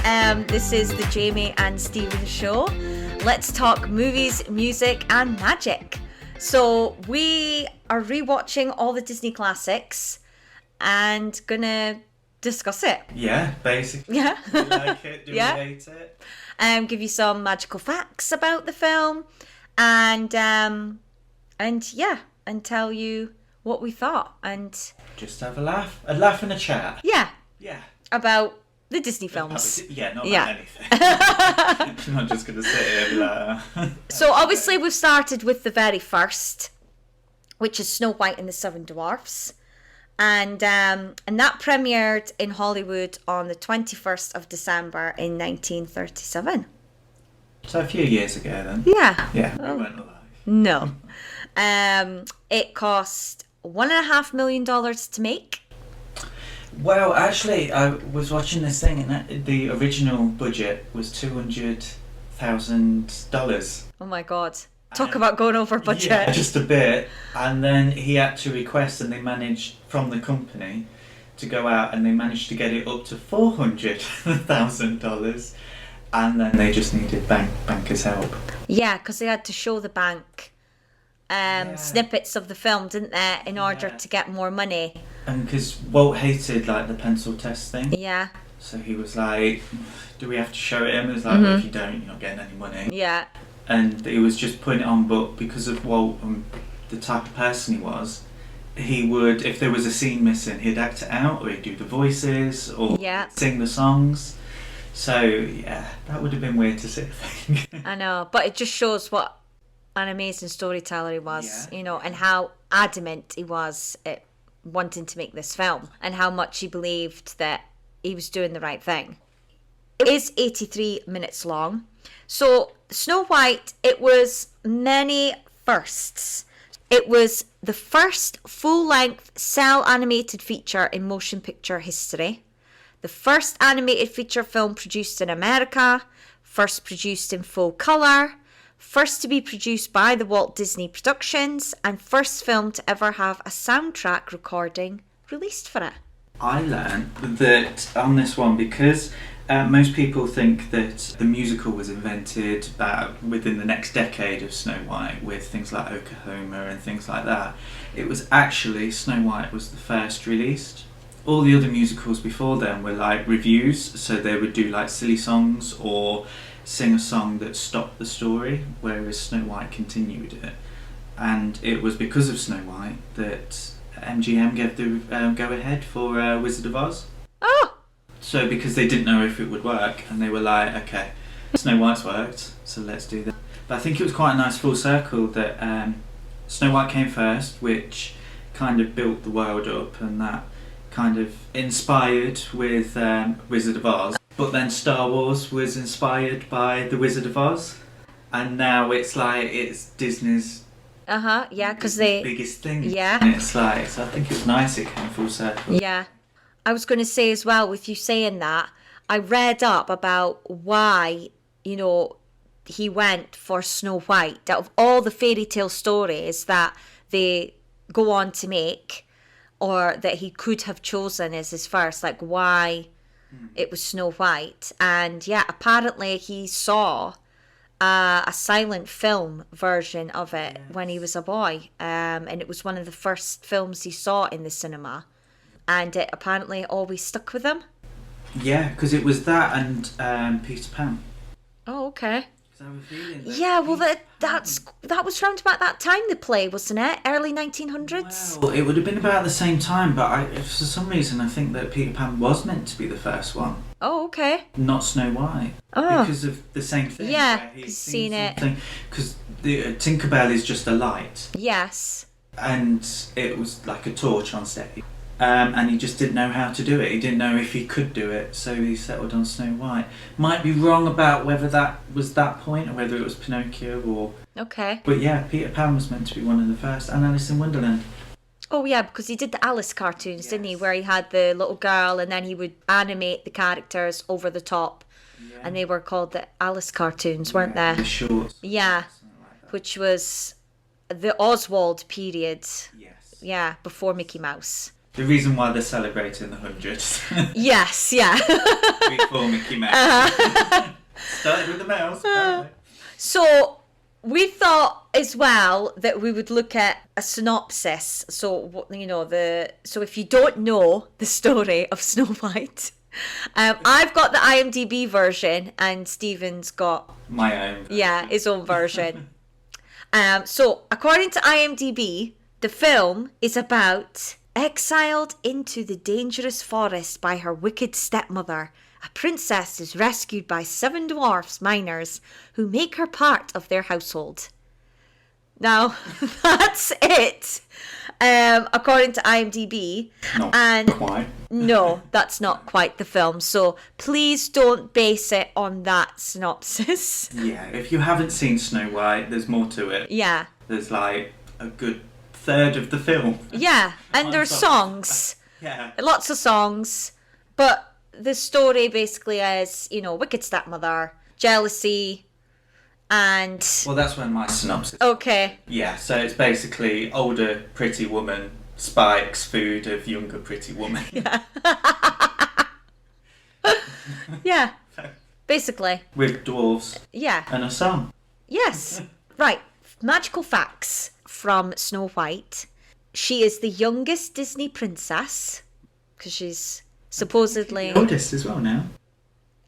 This is the Jamie and Stephen show. Let's talk movies, music, and magic. So we are rewatching all the Disney classics and gonna discuss it. Yeah, basically. Yeah. Do you like it? Do you Yeah. hate it? Give you some magical facts about the film, and tell you what we thought, and Just have a laugh and a chat. yeah, About the Disney films. not Yeah. about anything. I'm not just going to sit here and be like... So obviously we've started with the very first, which is Snow White and the Seven Dwarfs, and that premiered in Hollywood on the 21st of December in 1937. So a few years ago then. Yeah. Yeah, we weren't alive. No. It cost $1.5 million to make. Well, actually, I was watching this thing and the original budget was $200,000. Oh my God. Talk about going over budget. Yeah, just a bit. And then he had to request, and they managed, from the company, to go out, and they managed to get it up to $400,000. And then they just needed bankers' help. Yeah, because they had to show the bank snippets of the film, didn't they, in order to get more money. And because Walt hated like the pencil test thing. Yeah. So he was like, do we have to show it him? It was like, well, if you don't, you're not getting any money. Yeah. And he was just putting it on, but because of Walt and the type of person he was, he would, if there was a scene missing, he'd act it out, or he'd do the voices, or sing the songs. So, yeah, that would have been weird to sit, I think. I know, but it just shows what an amazing storyteller he was, and how adamant he was at wanting to make this film, and how much he believed that he was doing the right thing. It is 83 minutes long. So Snow White, it was many firsts. It was the first full-length cel animated feature in motion picture history, the first animated feature film produced in America, first produced in full colour, first to be produced by the Walt Disney Productions, and first film to ever have a soundtrack recording released for it. I learned that on this one, because most people think that the musical was invented within the next decade of Snow White, with things like Oklahoma and things like that. It was actually, Snow White was the first released. All the other musicals before then were like reviews, so they would do like silly songs or sing a song that stopped the story, whereas Snow White continued it. And it was because of Snow White that MGM gave the go-ahead for Wizard of Oz. Oh! So because they didn't know if it would work, and they were like, okay, Snow White's worked, so let's do that. But I think it was quite a nice full circle that Snow White came first, which kind of built the world up, and that kind of inspired with Wizard of Oz. But then Star Wars was inspired by the Wizard of Oz, and now it's like it's Disney's because they biggest thing. Yeah. And it's like, so I think it was nice it came full circle. Yeah. I was going to say as well, with you saying that, I read up about why, he went for Snow White. Out of all the fairy tale stories that they go on to make, or that he could have chosen as his first, like why it was Snow White. And yeah, apparently he saw a silent film version of it when he was a boy. And it was one of the first films he saw in the cinema. And it apparently always stuck with him. Yeah, because it was that and Peter Pan. Oh, okay. I have a feeling Yeah, well, that was around about that time, the play, wasn't it? Early 1900s? Well, it would have been about the same time, but for some reason I think that Peter Pan was meant to be the first one. Oh, okay. Not Snow White. Oh. Because of the same thing. Yeah, he's seen it. Because the Tinkerbell is just a light. Yes. And it was like a torch on stage. And he just didn't know how to do it. He didn't know if he could do it, so he settled on Snow White. Might be wrong about whether that was that point or whether it was Pinocchio or... Okay. But yeah, Peter Pan was meant to be one of the first, and Alice in Wonderland. Oh yeah, because he did the Alice cartoons, didn't he? Where he had the little girl and then he would animate the characters over the top. Yeah. And they were called the Alice cartoons, weren't they? The shorts. Yeah. Like which was the Oswald period. Yes. Yeah, before Mickey Mouse. The reason why they're celebrating the 100th. Yes, yeah. Before Mickey Mouse. Started with the mouse, apparently. So we thought as well that we would look at a synopsis. So, so if you don't know the story of Snow White, I've got the IMDb version and Stephen's got my own version. Yeah, his own version. So according to IMDb, the film is about exiled into the dangerous forest by her wicked stepmother. A princess is rescued by 7 dwarfs miners who make her part of their household. Now, that's it. According to IMDb. Not quite. No, that's not quite the film. So please don't base it on that synopsis. Yeah, if you haven't seen Snow White, there's more to it. Yeah. There's like a good third of the film. Yeah, and there's songs. Yeah. Lots of songs. But the story basically is, wicked stepmother, jealousy, and... Well, that's when my synopsis... Okay. Yeah, so it's basically older pretty woman spikes food of younger pretty woman. Yeah. Yeah, basically. With dwarves. Yeah. And a song. Yes. Right. Magical facts from Snow White. She is the youngest Disney princess, because she's supposedly... The oldest as well now.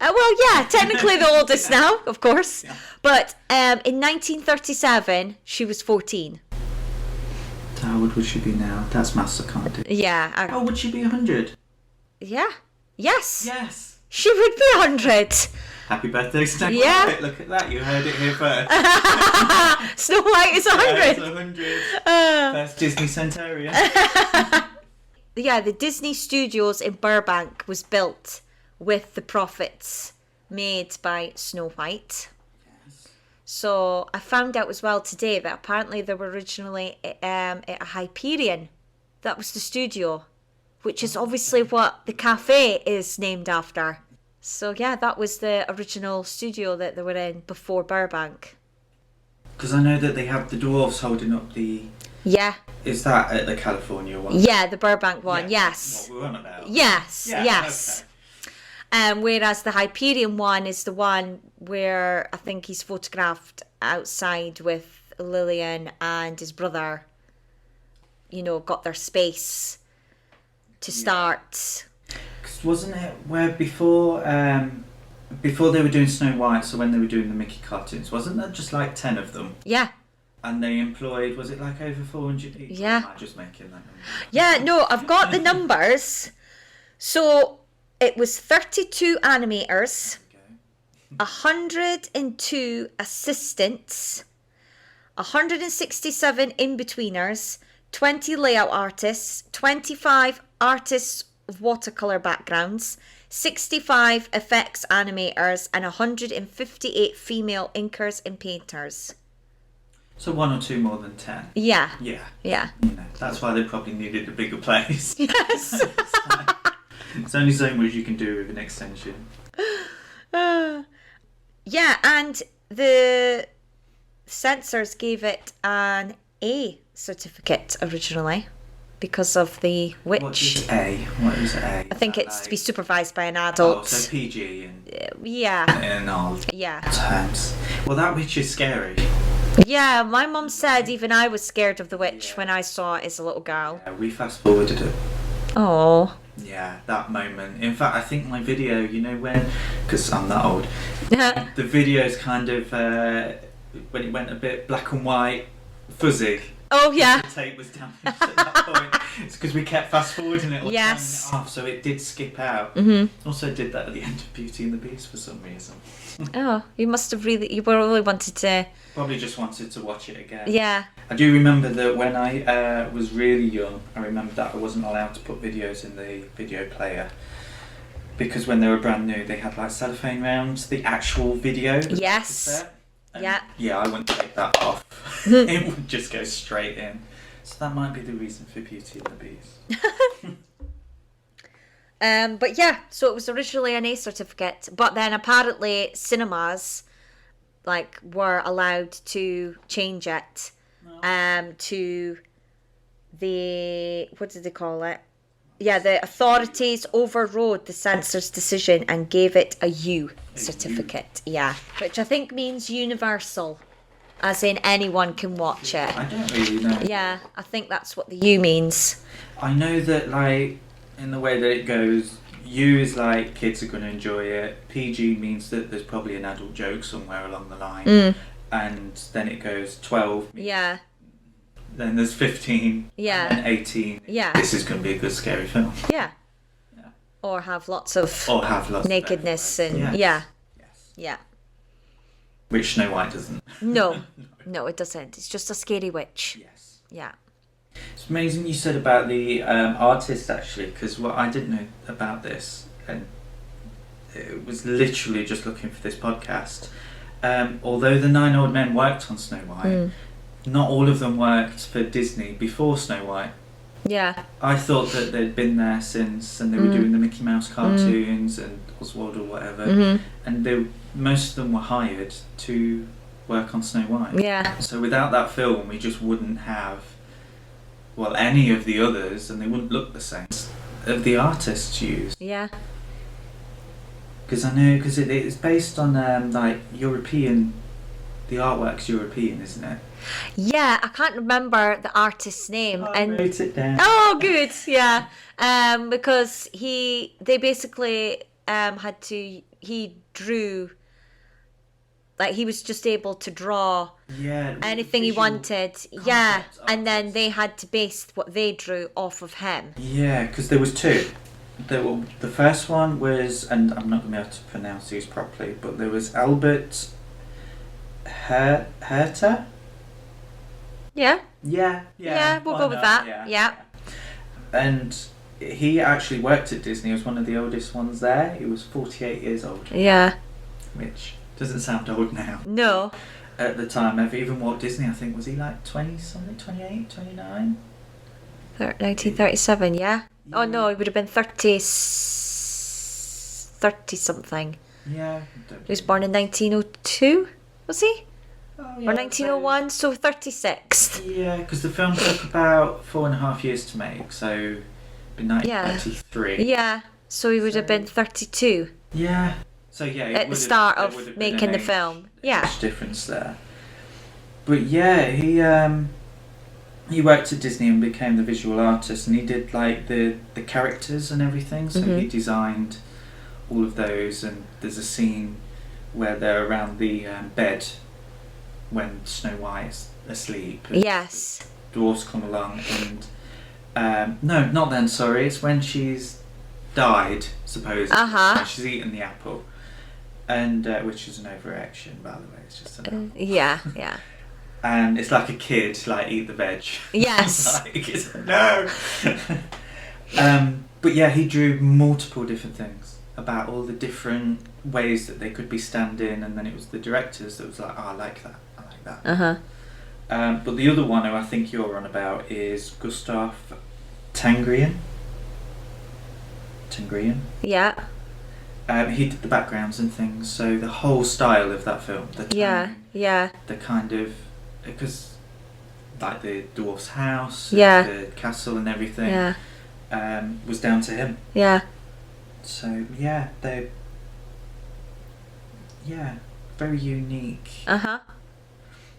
Well, yeah, technically the oldest now, of course. Yeah. But in 1937, she was 14. How old would she be now? That's maths I can't do. Yeah. Oh, would she be 100? Yeah. Yes. Yes. She would be 100. Happy birthday, Snow White. Yeah. Look at that, you heard it here first. Snow White is 100. Yeah, it's 100. First Disney Centurion. Yeah, the Disney Studios in Burbank was built with the profits made by Snow White. Yes. So I found out as well today that apparently they were originally at a Hyperion. That was the studio, which is obviously what the cafe is named after. So yeah, that was the original studio that they were in before Burbank. Because I know that they have the dwarves holding up the... Yeah. Is that at the California one? Yeah, the Burbank one, Yeah. yes. What we're on about. Yes, Yeah, yes. okay. Whereas the Hyperion one is the one where I think he's photographed outside with Lillian and his brother, got their space to start. 'Cause wasn't it where before they were doing Snow White, so when they were doing the Mickey cartoons, wasn't there just like 10 of them? Yeah. And they employed, was it like over 400 people? Yeah. Am I just making that number? Yeah, no, I've got the numbers. So it was 32 animators, 102 assistants, 167 in-betweeners, 20 layout artists, 25 artists with watercolour backgrounds, 65 effects animators, and 158 female inkers and painters. So 1 or 2 more than 10. Yeah. Yeah. Yeah. That's why they probably needed a bigger place. Yes. It's only so much you can do with an extension. Yeah, and the censors gave it an A certificate originally because of the witch. What is A? What is A? I think it's to be supervised by an adult. Oh, so PG and Yeah. in all Yeah. terms. Well, that witch is scary. Yeah, my mum said even I was scared of the witch when I saw it as a little girl. Yeah, we fast forwarded it. Oh. Yeah, that moment. In fact, I think my video, when, because I'm that old, the video's kind of, when it went a bit black and white, fuzzy. Oh, yeah. The tape was damaged at that point. It's because we kept fast forwarding it, or Yes. turning it off, so it did skip out. Mm-hmm. Also did that at the end of Beauty and the Beast for some reason. Oh, you really wanted to... Probably just wanted to watch it again. Yeah. I do remember that when I was really young, I remember that I wasn't allowed to put videos in the video player. Because when they were brand new, they had like cellophane rounds, the actual video. Yes. Yeah. Yeah, I wouldn't take that off. It would just go straight in. So that might be the reason for Beauty and the Beast. But yeah, so it was originally an A certificate, but then apparently cinemas were allowed to change it to the, what did they call it? Yeah, the authorities overrode the censor's decision and gave it a U certificate. Yeah, which I think means universal, as in anyone can watch it. I don't really know. Yeah, I think that's what the U means. I know that, like, in the way that it goes, U is like kids are going to enjoy it. PG means that there's probably an adult joke somewhere along the line. And then it goes 12. Yeah. Then there's 15. Yeah. And 18. Yeah. This is going to be a good scary film. Yeah. Or have lots of nakedness of and yes. Yeah. Which Snow White doesn't. No, it doesn't. It's just a scary witch. Yes. Yeah. It's amazing you said about the artist, actually, because what I didn't know about this, and it was literally just looking for this podcast. Although the 9 old men worked on Snow White, not all of them worked for Disney before Snow White. Yeah. I thought that they'd been there since, and they were doing the Mickey Mouse cartoons and Oswald or whatever, and most of them were hired to work on Snow White. Yeah. So without that film, we just wouldn't have, well, any of the others, and they wouldn't look the same of the artists used. Yeah. Because I know, because it's based on like European, the artwork's European, isn't it? Yeah, I can't remember the artist's name. I wrote it down. Oh, good. Yeah. Because they basically he drew, like, he was just able to draw anything he wanted. Yeah. And then they had to base what they drew off of him. Yeah, because there was two. The first one was, and I'm not going to be able to pronounce these properly, but there was Albert Herta. Yeah. Yeah, we'll go with that. Yeah. And he actually worked at Disney. He was one of the oldest ones there. He was 48 years old. Yeah. Which doesn't sound old now. No. At the time, even Walt Disney, I think, was he like 20-something, 28, 29? 1937, yeah? Oh no, he would have been 30 something. Yeah. He was born in 1902, was he? Oh, yeah, or 1901, so 36. Yeah, because the film took about 4.5 years to make, so in 1933. Yeah, so he would have been 32. Yeah. So yeah, at the start of making the film. Yeah. Much difference there. But yeah, he worked at Disney and became the visual artist, and he did like the characters and everything. So he designed all of those, and there's a scene where they're around the bed when Snow White's asleep. Yes. Dwarfs come along, and no, not then. Sorry, it's when she's died, supposedly. When she's eaten the apple, and which is an overreaction, by the way. It's just an apple. Yeah. And it's like a kid, like, eat the veg. Yes. No. But yeah, he drew multiple different things about all the different ways that they could be stand-in, and then it was the directors that was like, oh, I like that. But the other one who I think you're on about is Gustav Tangrian. Yeah. He did the backgrounds and things, so the whole style of that film, the tone, the kind of, because like the dwarf's house, the castle and everything, was down to him. Yeah. So they very unique.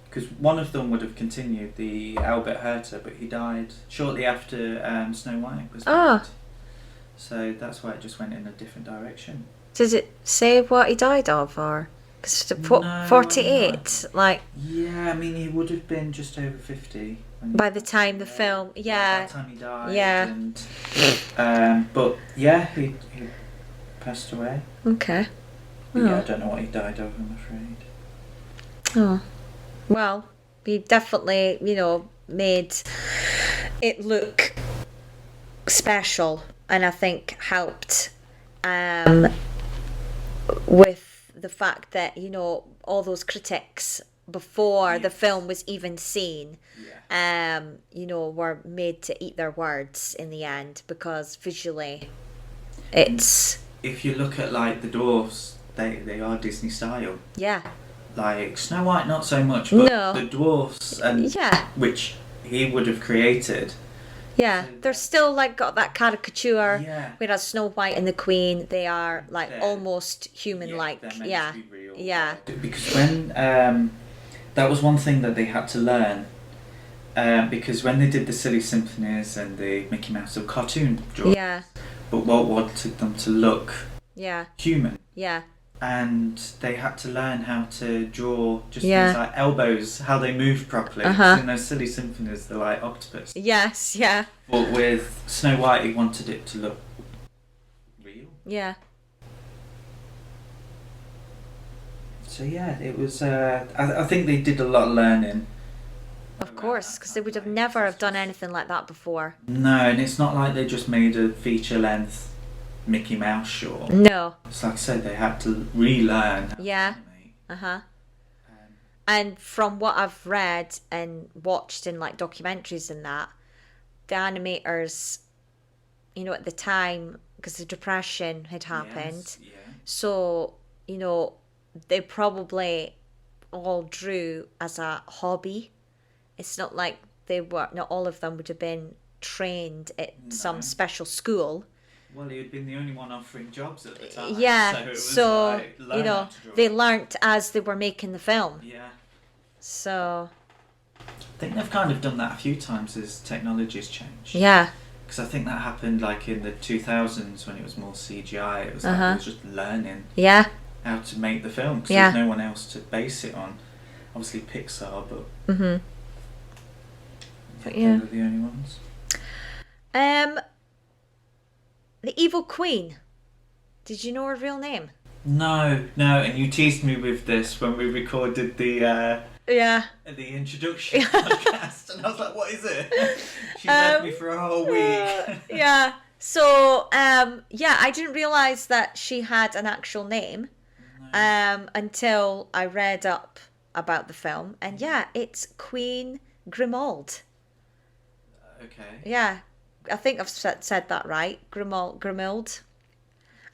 Because one of them would have continued, the Albert Herta, but he died shortly after Snow White was made. So that's why it just went in a different direction. Does it say what he died of, or because 48? Like. Yeah, I mean, he would have been just over 50 by the time the film. Yeah. By the time he died. And, but yeah, he passed away. Okay. But yeah, I don't know what he died of, I'm afraid. Oh. Well, he definitely, made it look special, and I think helped with the fact that, all those critics before the film was even seen, were made to eat their words in the end, because visually it's... If you look at, like, the dwarfs, they are Disney style. Yeah. Like Snow White, not so much, but the dwarfs, and which he would have created. Yeah, So they're still like got that caricature. Yeah. Whereas Snow White and the Queen, they are like They're- almost human-like. they're meant Yeah, to be real. yeah, Because when that was one thing that they had to learn. Because when they did the Silly Symphonies and the Mickey Mouse, the cartoon drawings, yeah, but Walt wanted them to look yeah, human, yeah, and they had to learn how to draw just Yeah. things like elbows, how they move properly. Uh-huh. 'Cause in those Silly Symphonies, they're like octopus. yes, yeah, But with Snow White, he wanted it to look real. yeah. So yeah, it was. I think they did a lot of learning. Of course, because they would have never have done anything like that before. No, and it's not like they just made a feature-length Mickey Mouse short. No. It's like I said, they had to relearn. How Yeah. to animate. Uh-huh. Um, And from what I've read and watched in like documentaries and that, the animators, you know, at the time, because the Depression had happened, yes, yeah. so, you know, they probably all drew as a hobby. It's not like not all of them would have been trained at some No. special school. Well, he had been the only one offering jobs at the time. Yeah, So, it was so, like, learn you know, how to draw. they learnt as they were making the film. Yeah. So, I think they've kind of done that a few times as technology's changed. yeah, Because I think that happened like in the 2000s when it was more CGI. It was like Uh-huh. they was just learning yeah, how to make the film because Yeah. there's no one else to base it on. Obviously Pixar, but mhm. But they yeah. were the only ones. The Evil Queen. Did you know her real name? No, and you teased me with this when we recorded the Yeah. introduction podcast, and I was like, "What is it?" She led me for a whole week. Yeah. So, yeah, I didn't realize that she had an actual name until I read up about the film, and yeah, it's Queen Grimald. Okay. Yeah, I think I've said that right, Grimald,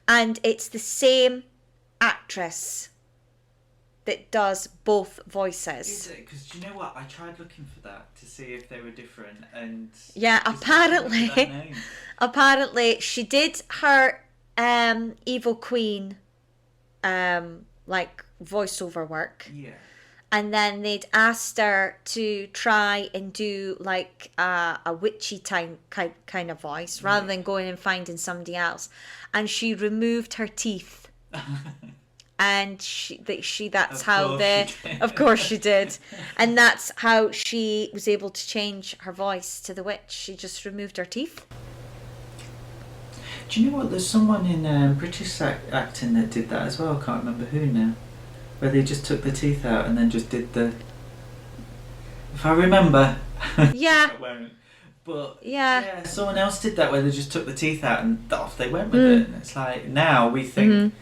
and it's the same actress that does both voices. Is it? Because do you know what? I tried looking for that to see if they were different, and Yeah, it's not under that apparently, name. apparently she did her Evil Queen like voiceover work, Yeah. and then they'd asked her to try and do like a witchy kind of voice rather than going and finding somebody else, and she removed her teeth. And that's Of how course the she did. of course she did, and that's how she was able to change her voice to the witch. She just removed her teeth. Do you know what? There's someone in British acting that did that as well. I can't remember who now. Where they just took the teeth out and then just did the. If I remember. Yeah. I won't. But Yeah. someone else did that where they just took the teeth out and off they went with it. And it's like now we think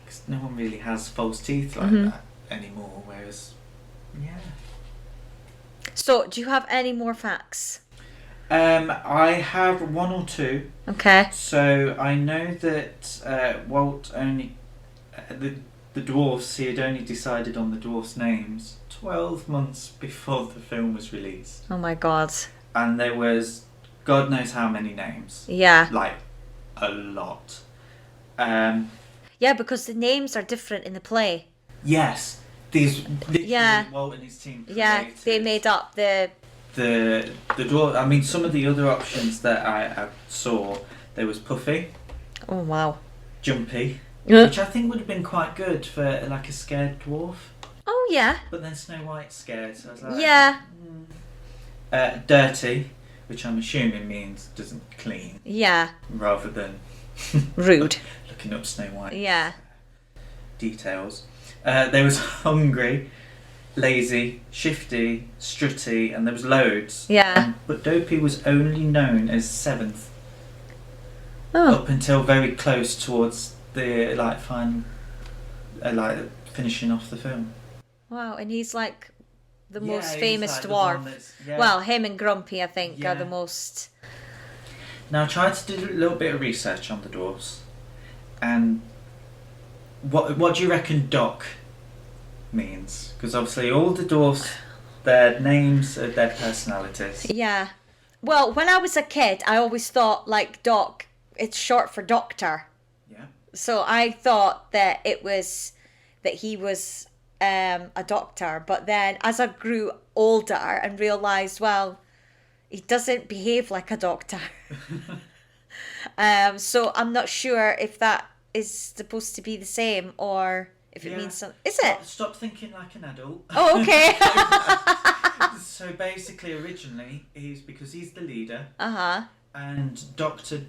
cause no one really has false teeth like that anymore. Whereas, yeah. So, do you have any more facts? I have one or two. Okay. So I know that Walt only the dwarfs. He had only decided on the dwarfs' names 12 months before the film was released, Oh my God. and there was God knows how many names, Yeah. like a lot. Yeah, because the names are different in the play. Yes, these literally Yeah. Walt and his team. Yeah, created they made up the. the dwarf. I mean, some of the other options that I saw, there was Puffy, Oh wow. Jumpy, Yeah. which I think would have been quite good for like a scared dwarf. Oh yeah. But then Snow White's scared, so I was like, Yeah. Dirty, which I'm assuming means doesn't clean, Yeah. rather than Rude. looking up Snow White Yeah. details. There was Hungry, Lazy, Shifty, Strutty, and there was loads. Yeah. But Dopey was only known as 7th Oh. up until very close towards the finishing off the film. Wow, and he's like the most he's famous like the one dwarf. that's- yeah. Well, him and Grumpy, I think, are Yeah. the most. Now I tried to do a little bit of research on the dwarfs, and what do you reckon Doc means? Because obviously all the dwarfs, their names are their personalities. Yeah. Well, when I was a kid, I always thought like Doc, it's short for doctor. Yeah. So I thought that he was a doctor, but then as I grew older and realized, well, he doesn't behave like a doctor. So I'm not sure if that is supposed to be the same or if it means something. Is it? Stop thinking like an adult. Oh, okay. So basically, originally, because he's the leader. Uh-huh. And Doctor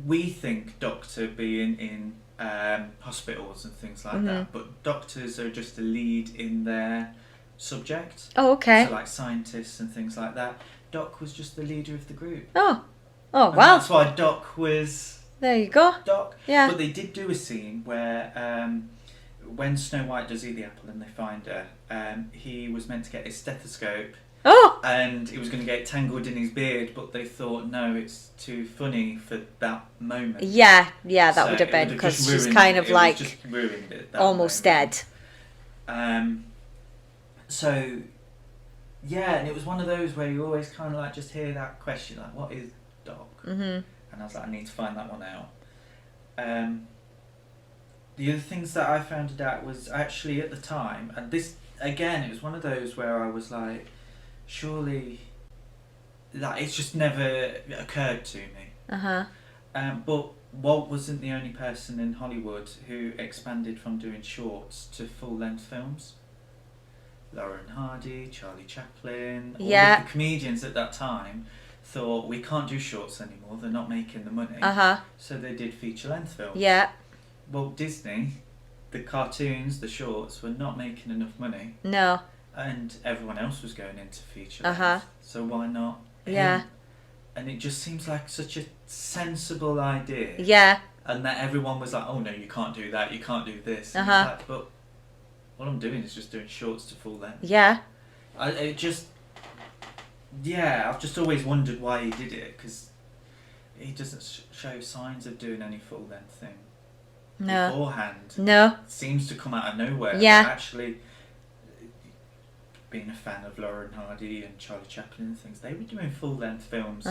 we think Doctor being in hospitals and things like that, but doctors are just a lead in their subject. Oh, okay. So like scientists and things like that. Doc was just the leader of the group. Oh, and wow. That's why Doc was. There you go. Doc. Yeah. But they did do a scene where when Snow White does eat the apple and they find her, he was meant to get his stethoscope. Oh. And he was going to get tangled in his beard, but they thought, no, it's too funny for that moment. Yeah, that would have been, because she's kind of like just ruined it, almost moment. Dead. So, yeah, and it was one of those where you always kind of like just hear that question, like, what is Doc? Mm-hmm. And I was like, I need to find that one out. The other things that I found out was actually at the time, and this, again, it was one of those where I was like, surely, like, it's just never occurred to me. Uh-huh. But Walt wasn't the only person in Hollywood who expanded from doing shorts to full-length films. Laura and Hardy, Charlie Chaplin, all of the comedians at that time thought, we can't do shorts anymore, they're not making the money. Uh-huh. So they did feature-length films. Yeah. Walt Disney, the cartoons, the shorts, were not making enough money. No. And everyone else was going into feature. Uh-huh. So why not him? Yeah. And it just seems like such a sensible idea. Yeah. And that everyone was like, oh no, you can't do that, you can't do this. And Uh-huh. it's like, but all I'm doing is just doing shorts to full length. Yeah. I've just always wondered why he did it, because he doesn't show signs of doing any full length thing. No. Beforehand. No. It seems to come out of nowhere. Yeah. But actually, being a fan of Laura and Hardy and Charlie Chaplin and things, they were doing full length films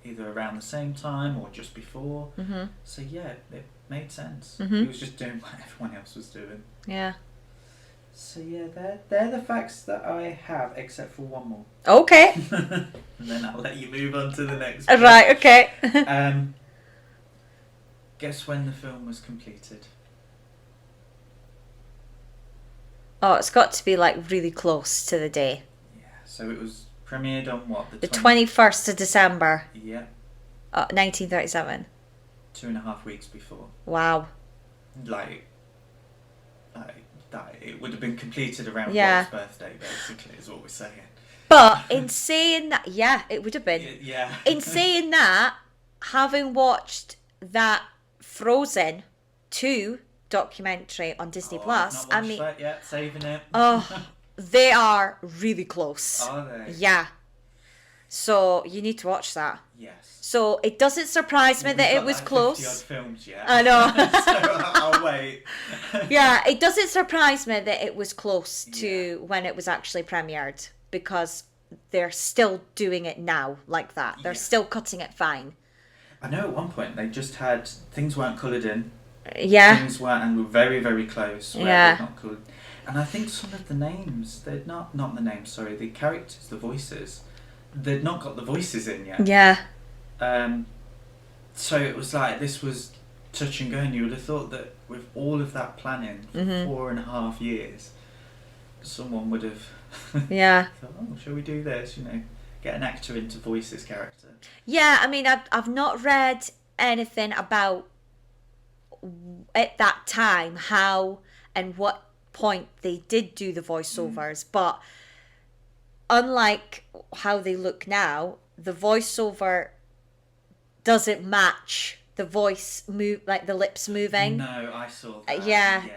either around the same time or just before. Mm-hmm. So yeah, it made sense. Mm-hmm. He was just doing what everyone else was doing. Yeah. So yeah, they're the facts that I have, except for one more. Okay. And then I'll let you move on to the next one. Right, okay. Guess when the film was completed? Oh, it's got to be like really close to the day. Yeah, so it was premiered on what? The 21st of December. Yeah. 1937. 2.5 weeks before. Wow. Like that, it would have been completed around Walt's birthday, basically, is what we're saying. But in saying that, yeah, it would have been. Yeah. In saying that, having watched that Frozen 2 documentary on Disney Plus, I've not watched that yet, saving it. Oh, they are really close. Are they? Yeah. So you need to watch that. Yes. So it doesn't surprise me that it was close. 50-odd films yet. I know. So I'll wait. Yeah, it doesn't surprise me that it was close to when it was actually premiered, because they're still doing it now like that. They're still cutting it fine. I know at one point they just had, things weren't coloured in. Yeah. Things weren't, and were very, very close where they're not coloured. And I think some of the names, they'd not the names, sorry, the characters, the voices, they'd not got the voices in yet. Yeah. So it was like, this was touch and go, and you would have thought that with all of that planning for 4.5 years, someone would have Yeah. thought, oh, shall we do this? Get an actor in to voice this character. Yeah, I mean, I've not read anything about at that time how and what point they did do the voiceovers, but unlike how they look now, the voiceover doesn't match the voice move, like the lips moving. No, I saw that.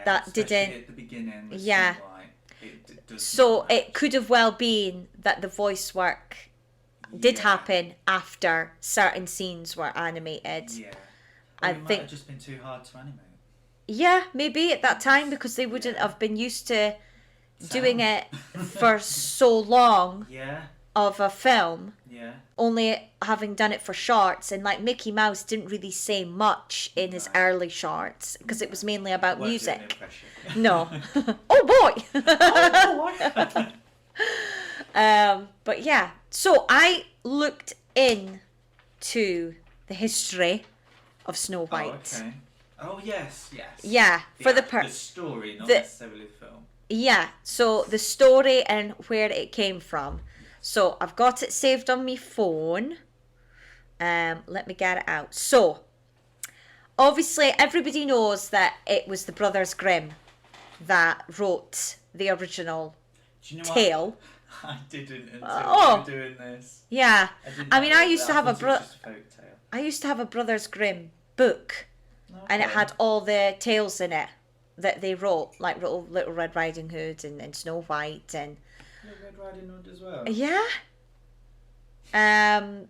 That especially didn't. At the beginning. With Yeah. Snow White, it does So not match. it could have well been that the voice work did happen after certain scenes were animated. Yeah. I It might think. have just been too hard to animate. Yeah, maybe at that time, because they wouldn't have been used to doing it for so long. Yeah. of a film, Yeah. only having done it for shorts, and like Mickey Mouse didn't really say much in his early shorts because it was mainly about Won't do an music. impression. No. Oh boy. Oh, But yeah, so I looked into the history of Snow White. okay. Oh, yes. Yeah, for the the story, not the- necessarily the film. Yeah, so the story and where it came from. So I've got it saved on my phone. Let me get it out. So, obviously, everybody knows that it was the Brothers Grimm that wrote the original Do you know tale. what? I didn't until we were doing this. Yeah, I mean, I used to have a folk tale. I used to have a Brothers Grimm book, and it had all the tales in it that they wrote, like Little Red Riding Hood and Snow White and Little Red Riding Hood as well. yeah.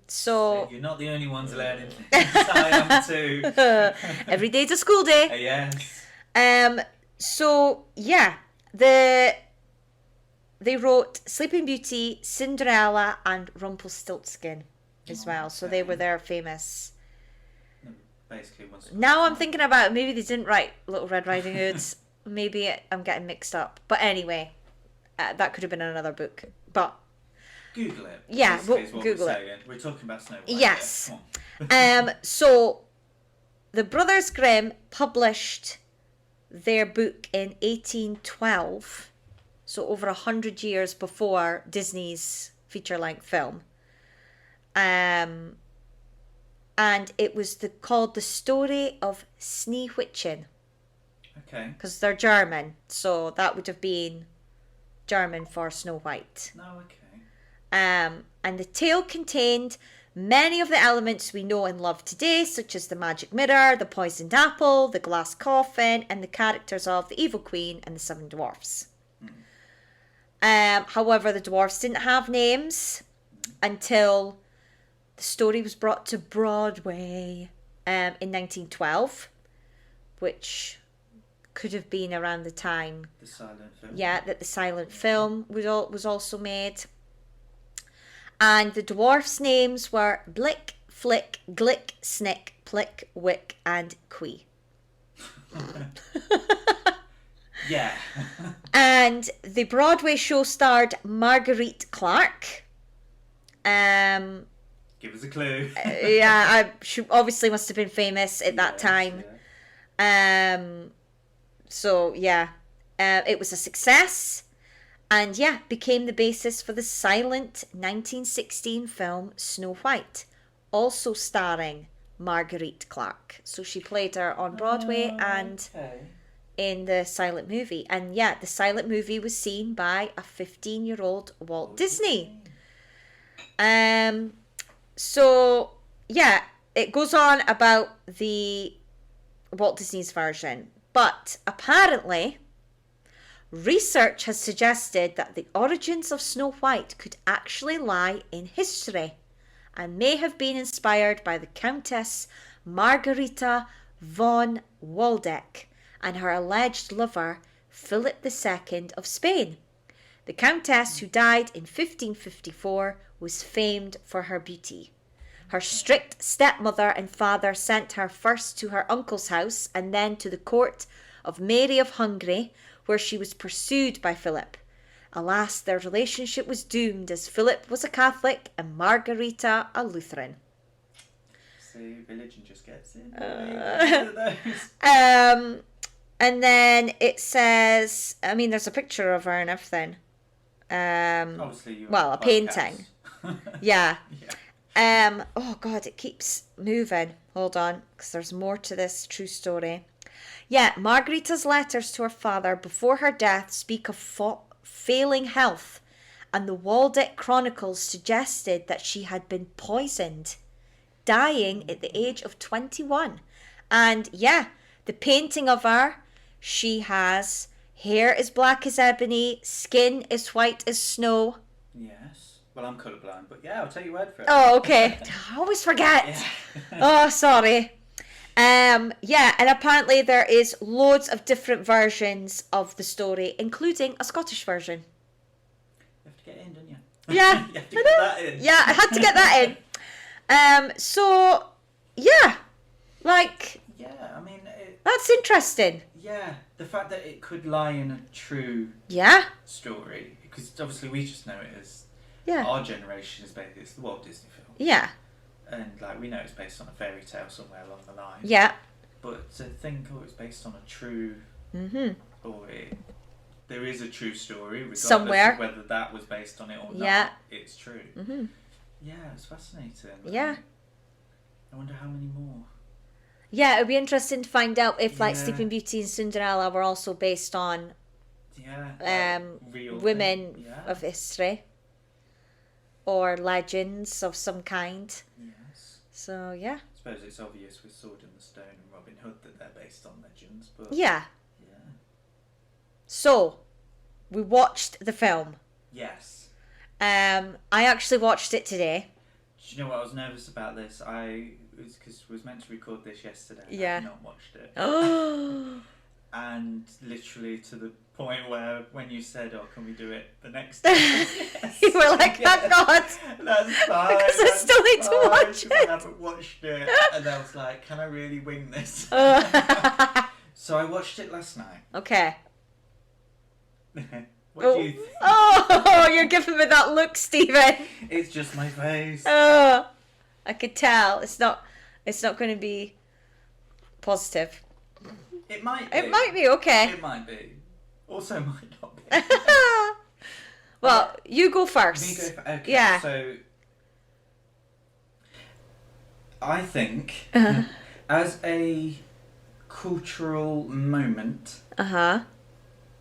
So you're not the only ones learning things. I am too. Every day's a school day. Yes. So yeah, they wrote Sleeping Beauty, Cinderella, and Rumpelstiltskin as well. So they were their famous. Basically, Now I'm thinking about maybe they didn't write Little Red Riding Hoods. Maybe I'm getting mixed up. But anyway, that could have been another book. But Google it. Yeah, Google it. We're talking about Snow White. Yes. So the Brothers Grimm published their book in 1812, so over 100 years before Disney's feature-length film. And it was called The Story of Sneeuwwitchen. Okay. Because they're German, so that would have been German for Snow White. No, okay. And the tale contained many of the elements we know and love today, such as the magic mirror, the poisoned apple, the glass coffin, and the characters of the evil queen and the seven dwarfs. However, the dwarfs didn't have names until the story was brought to Broadway in 1912, which could have been around the time the silent film. Yeah, that the silent film was also made. And the dwarfs' names were Blick, Flick, Glick, Snick, Plick, Wick, and Quee. Yeah. And the Broadway show starred Marguerite Clark. Give us a clue. She obviously must have been famous at that time. Yeah. So yeah, it was a success, and became the basis for the silent 1916 film Snow White, also starring Marguerite Clark. So she played her on Broadway and in the silent movie. And the silent movie was seen by a 15-year-old Walt Disney. So it goes on about the Walt Disney's version. But apparently, research has suggested that the origins of Snow White could actually lie in history and may have been inspired by the Countess Margarita von Waldeck and her alleged lover, Philip II of Spain. The Countess, who died in 1554, was famed for her beauty. Her strict stepmother and father sent her first to her uncle's house and then to the court of Mary of Hungary, where she was pursued by Philip. Alas, their relationship was doomed as Philip was a Catholic and Margarita a Lutheran. See, religion just gets in. And then it says, I mean, there's a picture of her and everything. Obviously, a painting. Yeah. Oh God, it keeps moving. Hold on, because there's more to this true story. Margarita's letters to her father before her death speak of failing health, and the Waldeck Chronicles suggested that she had been poisoned, dying at the age of 21. And the painting of her, she has hair as black as ebony, skin as white as snow. Yes. Well, I'm colourblind, but I'll take your word for it. Oh, okay. I always forget. Oh, sorry. And apparently there is loads of different versions of the story, including a Scottish version. You have to get in, don't you? Yeah. You have to get that in. Yeah, I had to get that in. So, yeah. Like, Yeah, I mean... that's interesting. Yeah, the fact that it could lie in a true story, because obviously we just know it as our generation is based, it's the Walt Disney film. Yeah. And like we know it's based on a fairy tale somewhere along the line. Yeah. But to think, it's based on a true, or there is a true story, regardless somewhere of whether that was based on it or not. It's true. Mm-hmm. Yeah, it's fascinating. Yeah. I wonder how many more. Yeah, it'd be interesting to find out if like Sleeping Beauty and Cinderella were also based on real women of history or legends of some kind. Yes. So yeah. I suppose it's obvious with Sword in the Stone and Robin Hood that they're based on legends, but yeah. So we watched the film. Yes. I actually watched it today. Do you know what I was nervous about this? Because I was meant to record this yesterday. Yeah. I've not watched it. And literally to the point where when you said, "Oh, can we do it the next day?" Yes. You were like, "Thank God." That's fine. Because I still need to watch it. I haven't watched it, and I was like, "Can I really wing this?" So I watched it last night. Okay. What do you think? Oh, you're giving me that look, Stephen. It's just my face. Oh, I could tell. It's not going to be positive. It might be. It might be, okay. It might be. Also might not be. Well, you go first. Me go first. Okay, yeah. So, I think as a cultural moment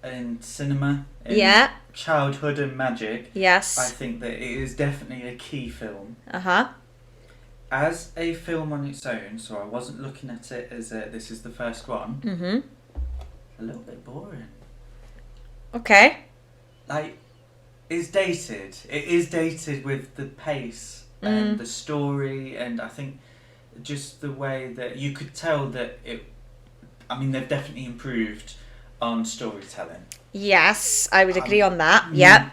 in cinema, in childhood and magic, yes, I think that it is definitely a key film. As a film on its own, so I wasn't looking at it as this is the first one. A little bit boring. Okay. Like, it's dated. It is dated with the pace and the story, and I think just the way that you could tell that it. I mean, they've definitely improved on storytelling. Yes, I would agree on that. Yep.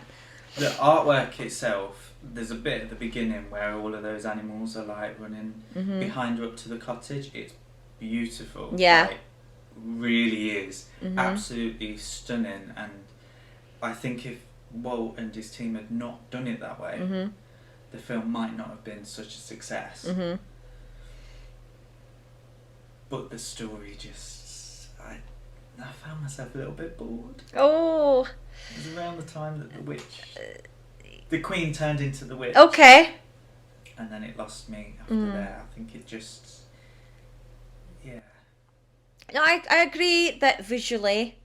The artwork itself. There's a bit at the beginning where all of those animals are like running behind her up to the cottage. It's beautiful. Yeah. Like, really is. Absolutely stunning. And I think if Walt and his team had not done it that way, the film might not have been such a success. But the story just... I found myself a little bit bored. Oh. It was around the time that the witch... The Queen turned into the witch. Okay. And then it lost me after that. I think it just... Yeah. No, I agree that visually,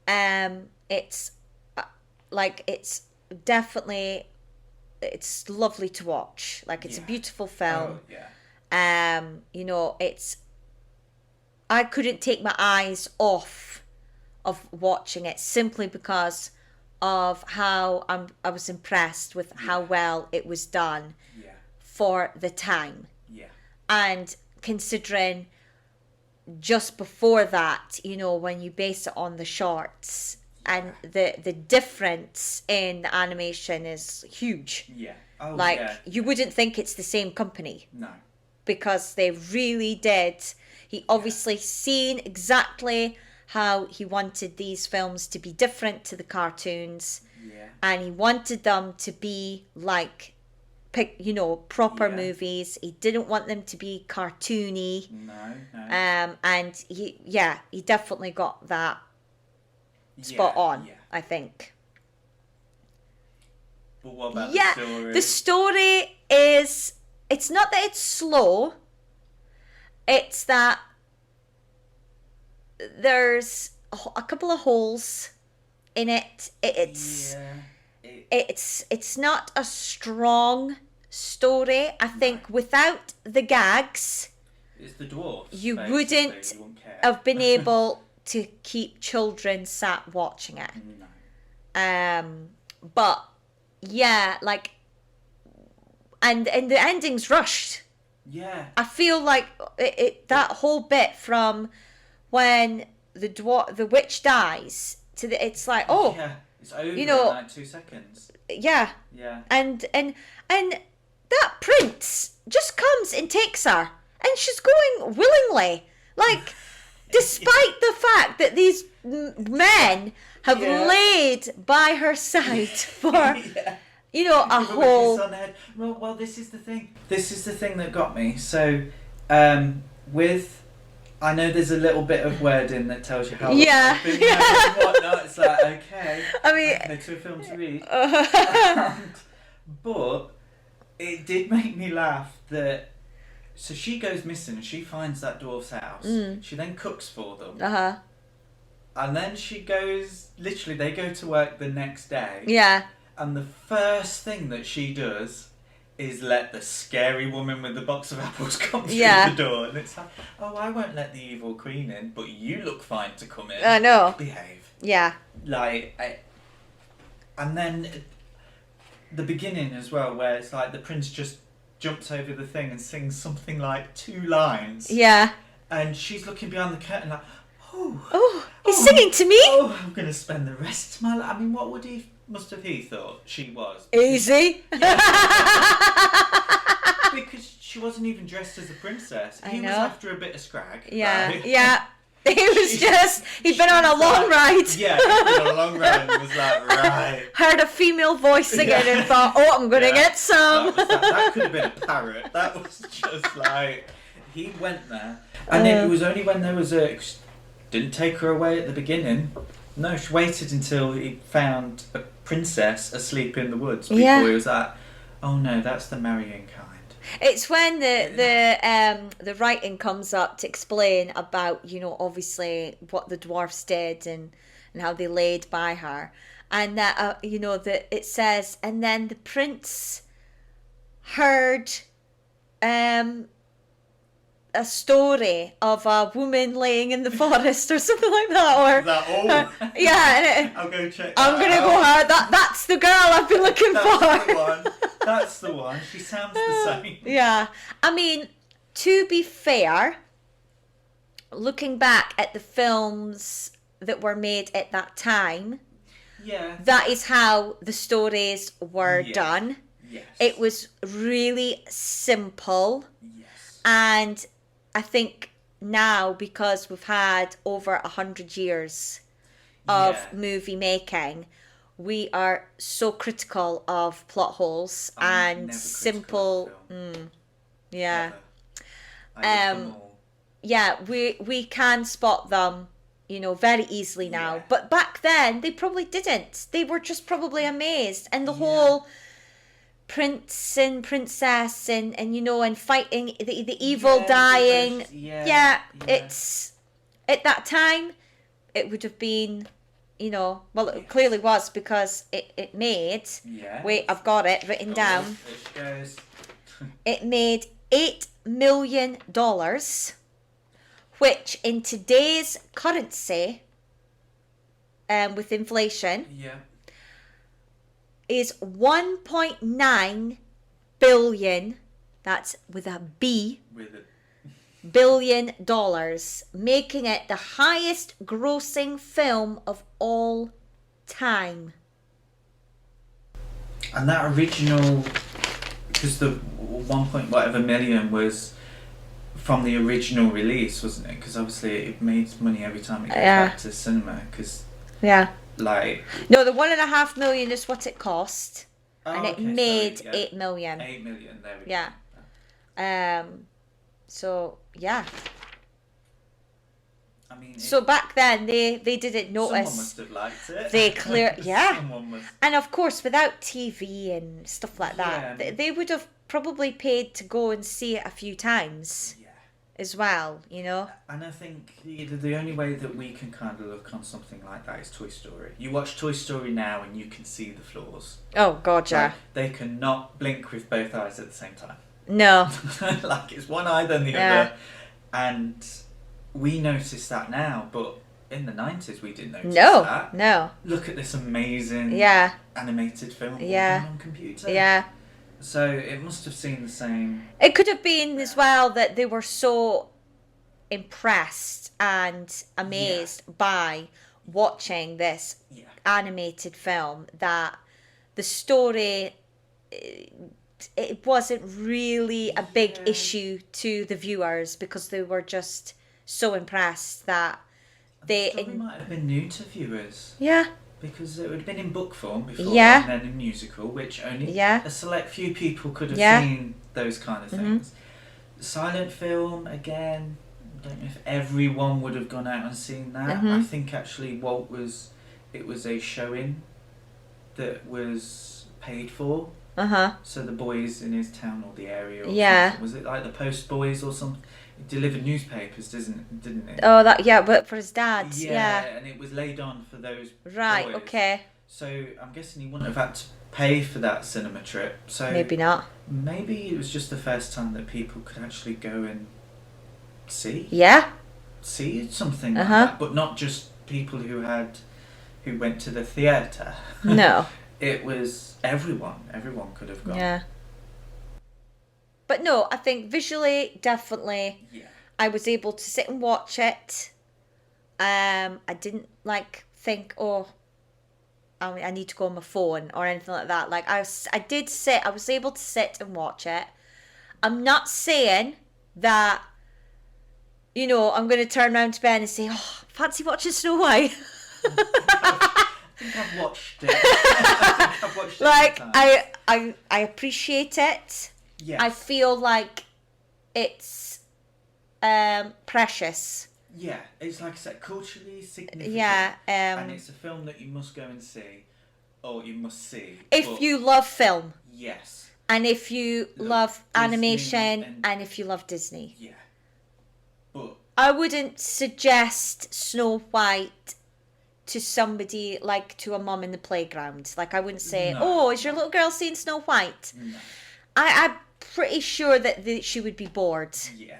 it's it's definitely, it's lovely to watch. Like, it's a beautiful film. Oh, yeah. You know, I couldn't take my eyes off of watching it simply because of how I was impressed with how well it was done for the time. Yeah. And considering just before that, you know, when you base it on the shorts and the difference in the animation is huge. Yeah. Oh, like, you wouldn't think it's the same company. No. Because they really did. He obviously seen exactly how he wanted these films to be different to the cartoons. Yeah. And he wanted them to be like, you know, proper movies. He didn't want them to be cartoony. No. And he definitely got that spot on, I think. But what about the story? The story is, it's not that it's slow, it's that there's a couple of holes in it. It's not a strong story. I think without the gags, it's the dwarfs, you wouldn't have been able to keep children sat watching it. No. But yeah, like, and the ending's rushed. Yeah. I feel like that whole bit from when the witch dies to it's like, yeah, it's over in like 2 seconds. Yeah. Yeah. And that prince just comes and takes her, and she's going willingly. Like, despite the fact that these men have laid by her side for, you know, a whole... Well, this is the thing. This is the thing that got me. So, with... I know there's a little bit of wording that tells you how long it's been married and whatnot. It's like, okay. I mean... Okay, to a film to read. But it did make me laugh that... So she goes missing and she finds that dwarf's house. She then cooks for them. Uh-huh. And then she goes... Literally, they go to work the next day. Yeah. And the first thing that she does is let the scary woman with the box of apples come through the door. And it's like, oh, I won't let the evil queen in, but you look fine to come in. I know. Behave. Yeah. And then the beginning as well, where it's like the prince just jumps over the thing and sings something like 2 lines. Yeah. And she's looking behind the curtain like, he's singing to me? Oh, I'm going to spend the rest of my life. I mean, what would he... Must have he thought she was. Easy. Because she wasn't even dressed as a princess. He was know. After a bit of scrag. Yeah, right? yeah. He was he'd been on a long ride. Yeah, he'd been on a long ride and was like, right. Heard a female voice singing and thought, oh, I'm going to get some. That could have been a parrot. That was just like, he went there. And it was only when there was didn't take her away at the beginning. No, she waited until he found a princess asleep in the woods before he was like, oh no, that's the marrying kind. It's when the writing comes up to explain about, you know, obviously what the dwarfs did and how they laid by her. And that, you know, that it says, and then the prince heard a story of a woman laying in the forest or something like that, or I'll go check. I'm gonna go hard. That's the girl I've been looking for. That's the one. She sounds the same. Yeah, I mean, to be fair, looking back at the films that were made at that time, that is how the stories were done. Yes. It was really simple. Yes. And I think now, because we've had over 100 years of movie making, we are so critical of plot holes and simple. Yeah, we can spot them, you know, very easily now. But back then, they probably didn't. They were just probably amazed, and the whole prince and princess and you know, and fighting the evil dying. It's at that time it would have been, you know, well, it clearly was, because it made wait, I've got it written down. There she goes. It made $8 million, which in today's currency, with inflation, is 1.9 billion, that's with a B, billion dollars, making it the highest grossing film of all time. And that original, because the 1 million was from the original release, wasn't it? Because obviously it made money every time it goes back to cinema. Because like, no, the 1.5 million is what it cost, and it made 8 million. 8 million, there we go. So yeah. I mean, so back then they didn't notice. Someone must have liked it. They and of course, without TV and stuff like that, they would have probably paid to go and see it a few times. As well, you know. And I think the only way that we can kind of look on something like that is Toy Story. You watch Toy Story now and you can see the flaws. Oh God, yeah. Like, they cannot blink with both eyes at the same time. No. Like, it's one eye then the other. And we notice that now, but in the 90s we didn't notice that. No. Look at this amazing animated film on computer. Yeah. So it must have seen the same. It could have been as well that they were so impressed and amazed by watching this animated film that the story, it wasn't really a big issue to the viewers because they were just so impressed that the story might have been new to viewers. Yeah. Because it would have been in book form before, Yeah. and then in musical, which only Yeah. a select few people could have Yeah. seen those kind of things. Silent film, again, I don't know if everyone would have gone out and seen that. I think actually it was a showing that was paid for. So the boys in his town or the area, or something, was it like the Post Boys or something? It delivered newspapers, didn't it? Oh, but for his dad. Yeah. And it was laid on for those Right. boys. Okay. So I'm guessing he wouldn't have had to pay for that cinema trip. So Maybe not. Maybe it was just the first time that people could actually go and see something like that, but not just people who went to the theatre. No. It was everyone. Everyone could have gone. Yeah. But no, I think visually, definitely, I was able to sit and watch it. I didn't think, oh, I need to go on my phone or anything like that. Like I was able to sit and watch it. I'm not saying that, I'm going to turn around to Ben and say, oh, fancy watching Snow White. I think I've watched it. I've watched it I appreciate it. Yes. I feel like it's precious. Yeah, it's like I said, culturally significant. Yeah. And it's a film that you must go and see, or you must see. If you love film. Yes. And if you love animation and if you love Disney. Yeah. But I wouldn't suggest Snow White to somebody like to a mum in the playground. Like I wouldn't say, oh, is your little girl seeing Snow White? No. I'm pretty sure that she would be bored. Yeah.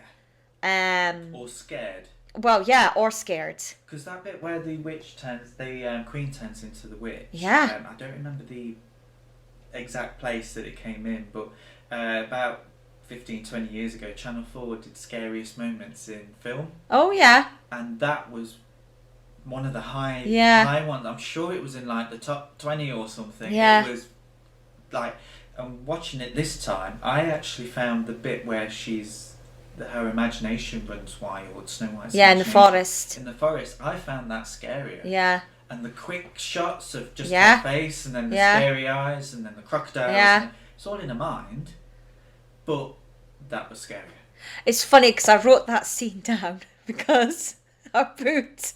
Or scared. Well, yeah, or scared. Because that bit where the queen turns into the witch. Yeah. I don't remember the exact place that it came in, but about 15, 20 years ago, Channel 4 did Scariest Moments in Film. Oh, yeah. And that was one of the high ones. I'm sure it was in like the top 20 or something. Yeah. It was like, watching it this time, I actually found the bit where her imagination runs wild, Snow White's in the forest. In the forest, I found that scarier. Yeah. And the quick shots of just her face, and then the scary eyes, and then the crocodiles. Yeah. It's all in her mind, but that was scarier. It's funny because I wrote that scene down because I put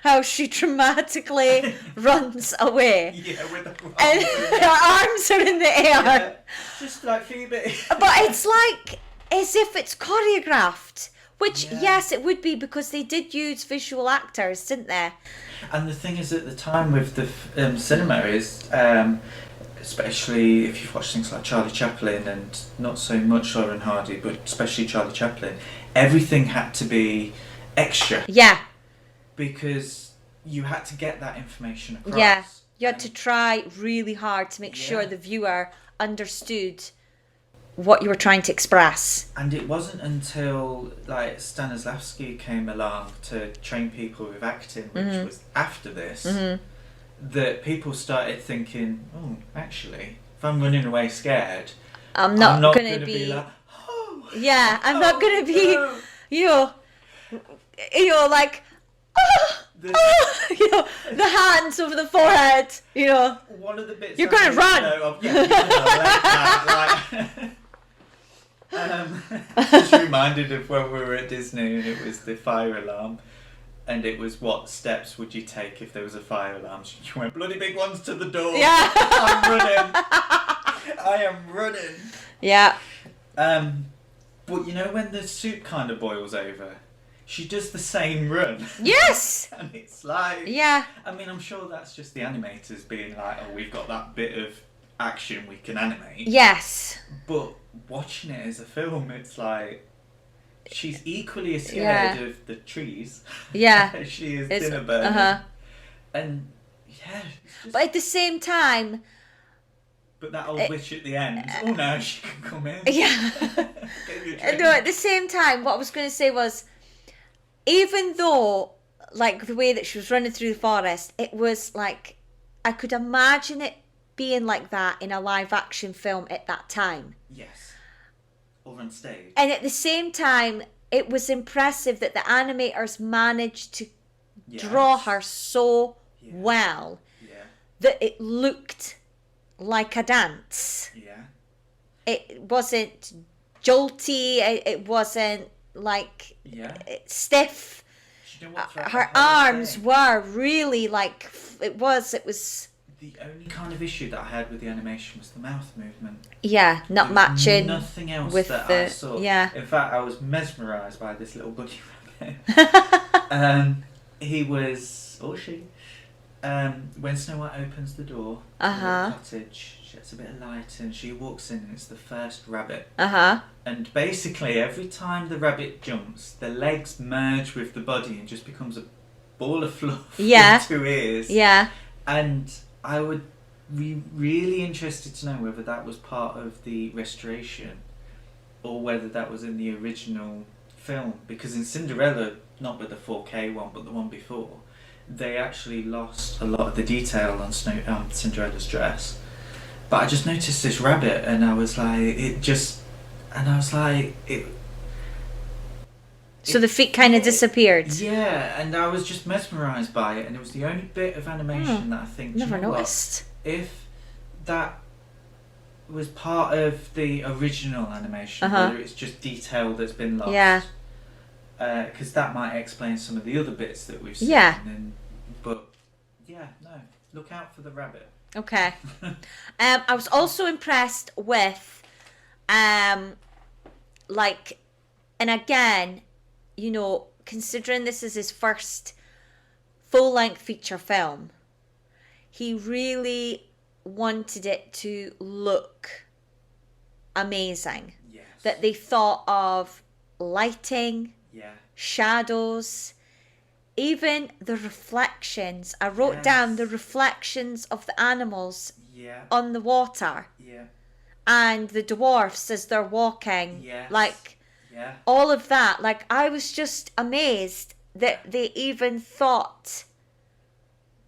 how she dramatically runs away. Yeah, with the and her arms are in the air. Yeah, just like Phoebe. But it's like as if it's choreographed, which yes, it would be because they did use visual actors, didn't they? And the thing is, at the time with the cinema is, especially if you've watched things like Charlie Chaplin and not so much Laurel and Hardy, but especially Charlie Chaplin, everything had to be extra. Yeah. Because you had to get that information across. Yeah. You had to try really hard to make sure the viewer understood what you were trying to express. And it wasn't until like Stanislavski came along to train people with acting, which was after this, that people started thinking, oh, actually, if I'm running away scared, I'm not going to be like, oh, I'm not going to be, like, the hands over the forehead, One of the bits you're going to run. Just reminded of when we were at Disney and it was the fire alarm, and it was what steps would you take if there was a fire alarm? You went bloody big ones to the door. Yeah. I am running. Yeah. But when the soup kind of boils over, she does the same run. Yes. And it's like, yeah. I mean, I'm sure that's just the animators being like, oh, we've got that bit of action we can animate. Yes. But watching it as a film, it's like she's equally as scared of the trees. Yeah. as she is dinner burning. And but at the same time. But that old witch at the end. Oh no, she can come in. Yeah. No, at the same time, what I was going to say was, even though like the way that she was running through the forest, it was like I could imagine it being like that in a live action film at that time. Yes. Or on stage. And at the same time, it was impressive that the animators managed to draw her so well that it looked like a dance. Yeah. It wasn't jolty. It wasn't like stiff. Her arms were really like it was. The only kind of issue that I had with the animation was the mouth movement. Yeah, not matching. Nothing else with that the, I saw. Yeah. In fact, I was mesmerised by this little bunny rabbit. He was, or she, when Snow White opens the door to the cottage, she gets a bit of light and she walks in and it's the first rabbit. And basically, every time the rabbit jumps, the legs merge with the body and just becomes a ball of fluff with 2 ears. Yeah. And I would be really interested to know whether that was part of the restoration or whether that was in the original film. Because in Cinderella, not with the 4K one, but the one before, they actually lost a lot of the detail on Cinderella's dress. But I just noticed this rabbit and I was like, So the feet kind of disappeared. Yeah, and I was just mesmerised by it, and it was the only bit of animation that I think. Never noticed. If that was part of the original animation, whether it's just detail that's been lost. Yeah. Because that might explain some of the other bits that we've seen. Yeah. But yeah, no, look out for the rabbit. Okay. I was also impressed with, like, and again, you know, considering this is his first full-length feature film, he really wanted it to look amazing. Yes. That they thought of lighting, shadows, even the reflections. I wrote down the reflections of the animals on the water. Yeah. And the dwarfs as they're walking. Yes. Like, all of that. Like, I was just amazed that they even thought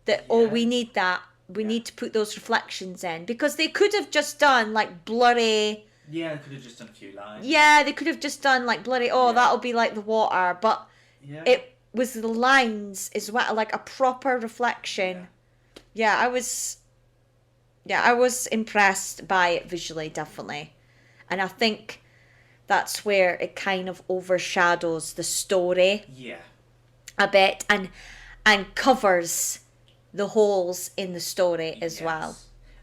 that, we need that. We need to put those reflections in. Because they could have just done, like, blurry... Yeah, they could have just done a few lines. Yeah, they could have just done, like, blurry, that'll be like the water. But it was the lines as well, like a proper reflection. Yeah, I was impressed by it visually, definitely. And I think that's where it kind of overshadows the story a bit and covers the holes in the story as well.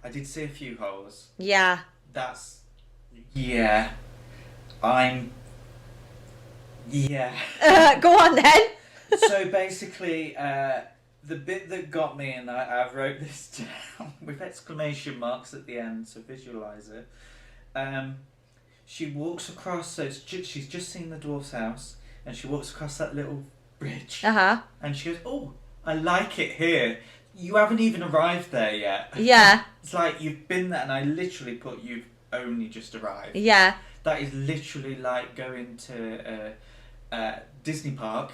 I did see a few holes. Yeah. Go on then. So basically, the bit that got me, and I wrote this down with exclamation marks at the end, so visualise it. She walks across, so she's just seen the dwarf's house, and she walks across that little bridge. And she goes, "Oh, I like it here." You haven't even arrived there yet. Yeah. It's like you've been there, and I literally put you've only just arrived. Yeah. That is literally like going to Disney Park,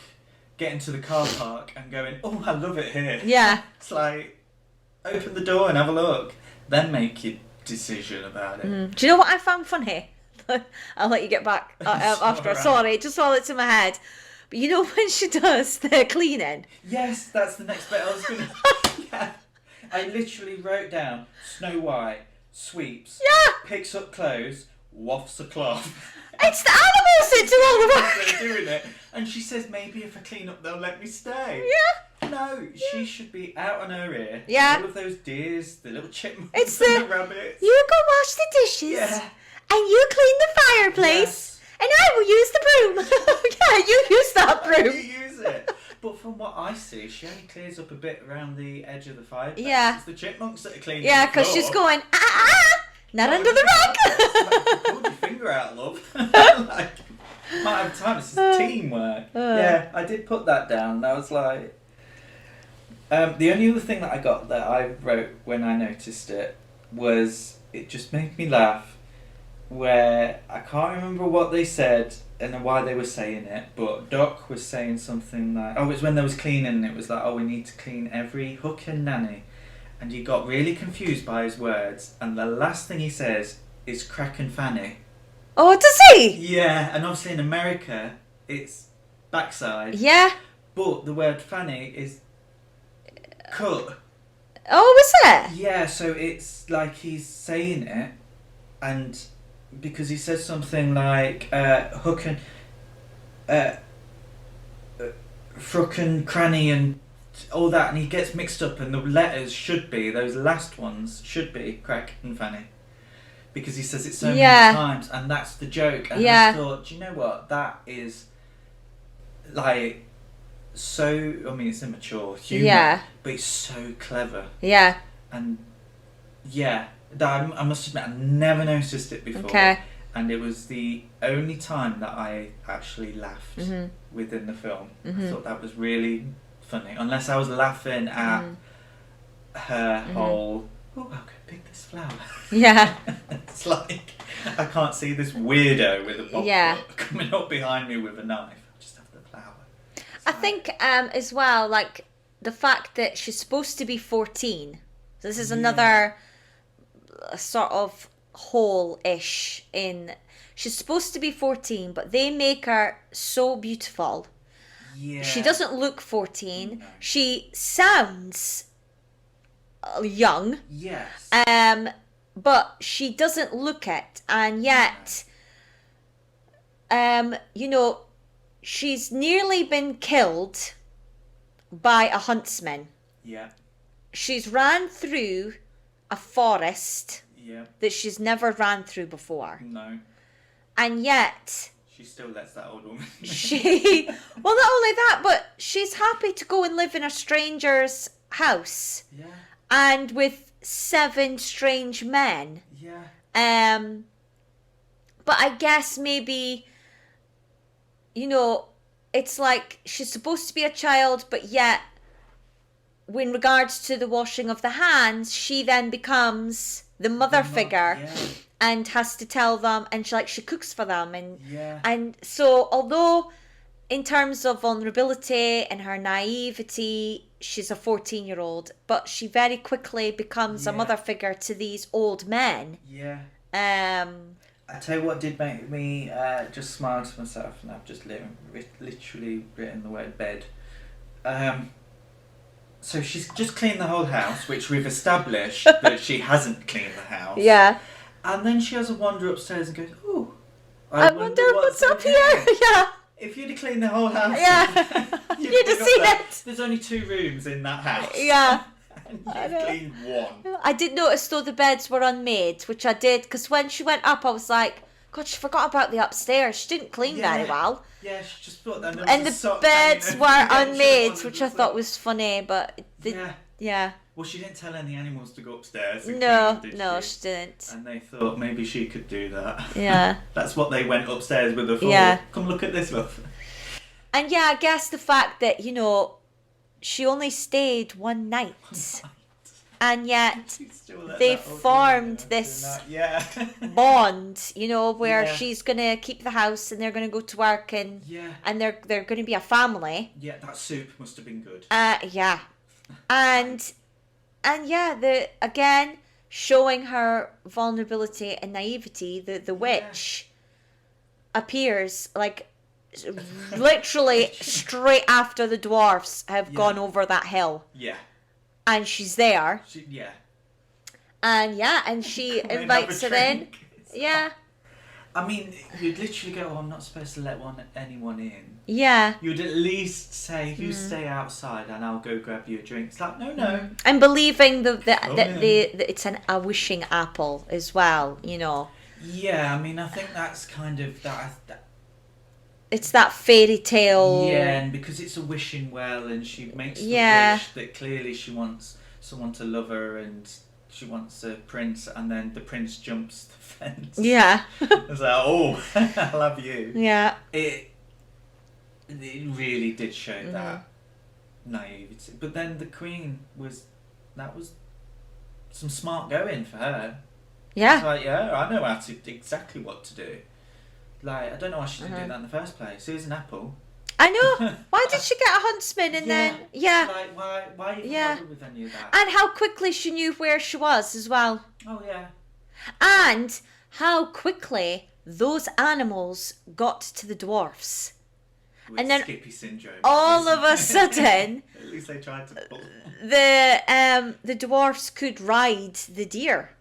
getting to the car park and going, "Oh, I love it here." Yeah. It's like, open the door and have a look. Then make your decision about it. Do you know what I found funny? I'll let you get back after. Right. Sorry, just while it's in my head. But you know when she does the cleaning? Yes, that's the next bit I was going to... Yeah. I literally wrote down, Snow White sweeps, picks up clothes, wafts a cloth. It's the animals that do all the work. They're doing it. And she says, maybe if I clean up, they'll let me stay. Yeah. No, she should be out on her ear. Yeah. All of those deers, the little chipmunks It's and the rabbits. You go wash the dishes. Yeah. And you clean the fireplace. Yes. And I will use the broom. Yeah, you use that broom. You use it. But from what I see, she only clears up a bit around the edge of the fireplace. Yeah. It's the chipmunks that are cleaning Yeah, the floor. because she's going, not under the rug. Like, pull your finger out, love. Like, might have time. This is teamwork. Yeah, I did put that down. And I was like... the only other thing that I got that I wrote when I noticed it was it just made me laugh. Where I can't remember what they said and why they were saying it, but Doc was saying something like, it was when they was cleaning, and it was like, we need to clean every hook and nanny and you got really confused by his words, and the last thing he says is crack and fanny. Oh, does he? Yeah, and obviously in America, it's backside. Yeah. But the word fanny is cut. Oh, is it? Yeah, so it's like he's saying it, and because he says something like hook and frook and cranny and all that, and he gets mixed up, and the letters should be, those last ones should be crack and fanny, because he says it so many times, and that's the joke. And I thought, do you know what, that is like so, I mean, it's immature humour, but it's so clever. Yeah. And yeah, I must admit, I never noticed it before. Okay. And it was the only time that I actually laughed within the film. I thought that was really funny. Unless I was laughing at her whole, oh, I'll go pick this flower. Yeah. It's like, I can't see this weirdo with a bobcat coming up behind me with a knife. I just have the flower. I think as well, like the fact that she's supposed to be 14. So this is another sort of hole-ish in. She's supposed to be 14, but they make her so beautiful. Yeah. She doesn't look 14. No. She sounds young. Yes. But she doesn't look it, and yet, you know, she's nearly been killed by a huntsman. Yeah. She's ran through a forest that she's never ran through before. No. And yet... She still lets that old woman... Well, not only that, but she's happy to go and live in a stranger's house. Yeah. And with 7 strange men. Yeah. But I guess maybe, you know, it's like she's supposed to be a child, but yet, in regards to the washing of the hands, she then becomes the mother figure and has to tell them, and she cooks for them. And so, although in terms of vulnerability and her naivety, she's a 14-year-old, but she very quickly becomes a mother figure to these old men. Yeah. I tell you what did make me just smile to myself, and I've just literally written the word bed. So she's just cleaned the whole house, which we've established that she hasn't cleaned the house. Yeah. And then she has a wander upstairs and goes, "Oh, I wonder what's up here." Yeah. If you'd have cleaned the whole house, you'd have seen it. There's only 2 rooms in that house. Yeah. And you've cleaned 1. I did notice though the beds were unmade, which I did, because when she went up, I was like, God, she forgot about the upstairs. She didn't clean very well. Yeah, she just put them. And the beds were unmade, which I thought was funny, but yeah. Well, she didn't tell any animals to go upstairs. No, she didn't. And they thought maybe she could do that. Yeah. That's what they went upstairs with her for. Yeah. Come look at this, love. And yeah, I guess the fact that, you know, she only stayed one night. And yet they formed this bond, you know, where she's going to keep the house and they're going to go to work and they're going to be a family. Yeah, that soup must have been good. Yeah. And again, showing her vulnerability and naivety, the witch appears like literally straight after the dwarfs have gone over that hill. Yeah. And she's there. And she invites her in. Yeah. I mean, you'd literally go, "Oh, I'm not supposed to let anyone in." Yeah. You'd at least say, "You stay outside and I'll go grab you a drink." It's like, no. And believing that it's a wishing apple as well, you know. Yeah, I mean, I think that's kind of that. It's that fairy tale. Yeah, and because it's a wishing well, and she makes the wish that clearly she wants someone to love her, and she wants a prince, and then the prince jumps the fence. Yeah. It's like, oh, I'll have you. Yeah. It really did show that naivety. But then the queen was some smart going for her. Yeah. It's like, I know exactly what to do. Like, I don't know why she didn't do that in the first place. Here's an apple. I know. Why did she get a huntsman and then Like, why even yeah, bother with any of that? and how quickly she knew where she was as well, Oh yeah. and how quickly those animals got to the dwarfs, With and then Skippy syndrome. all of a sudden, At least they tried to pull. the dwarfs could ride the deer.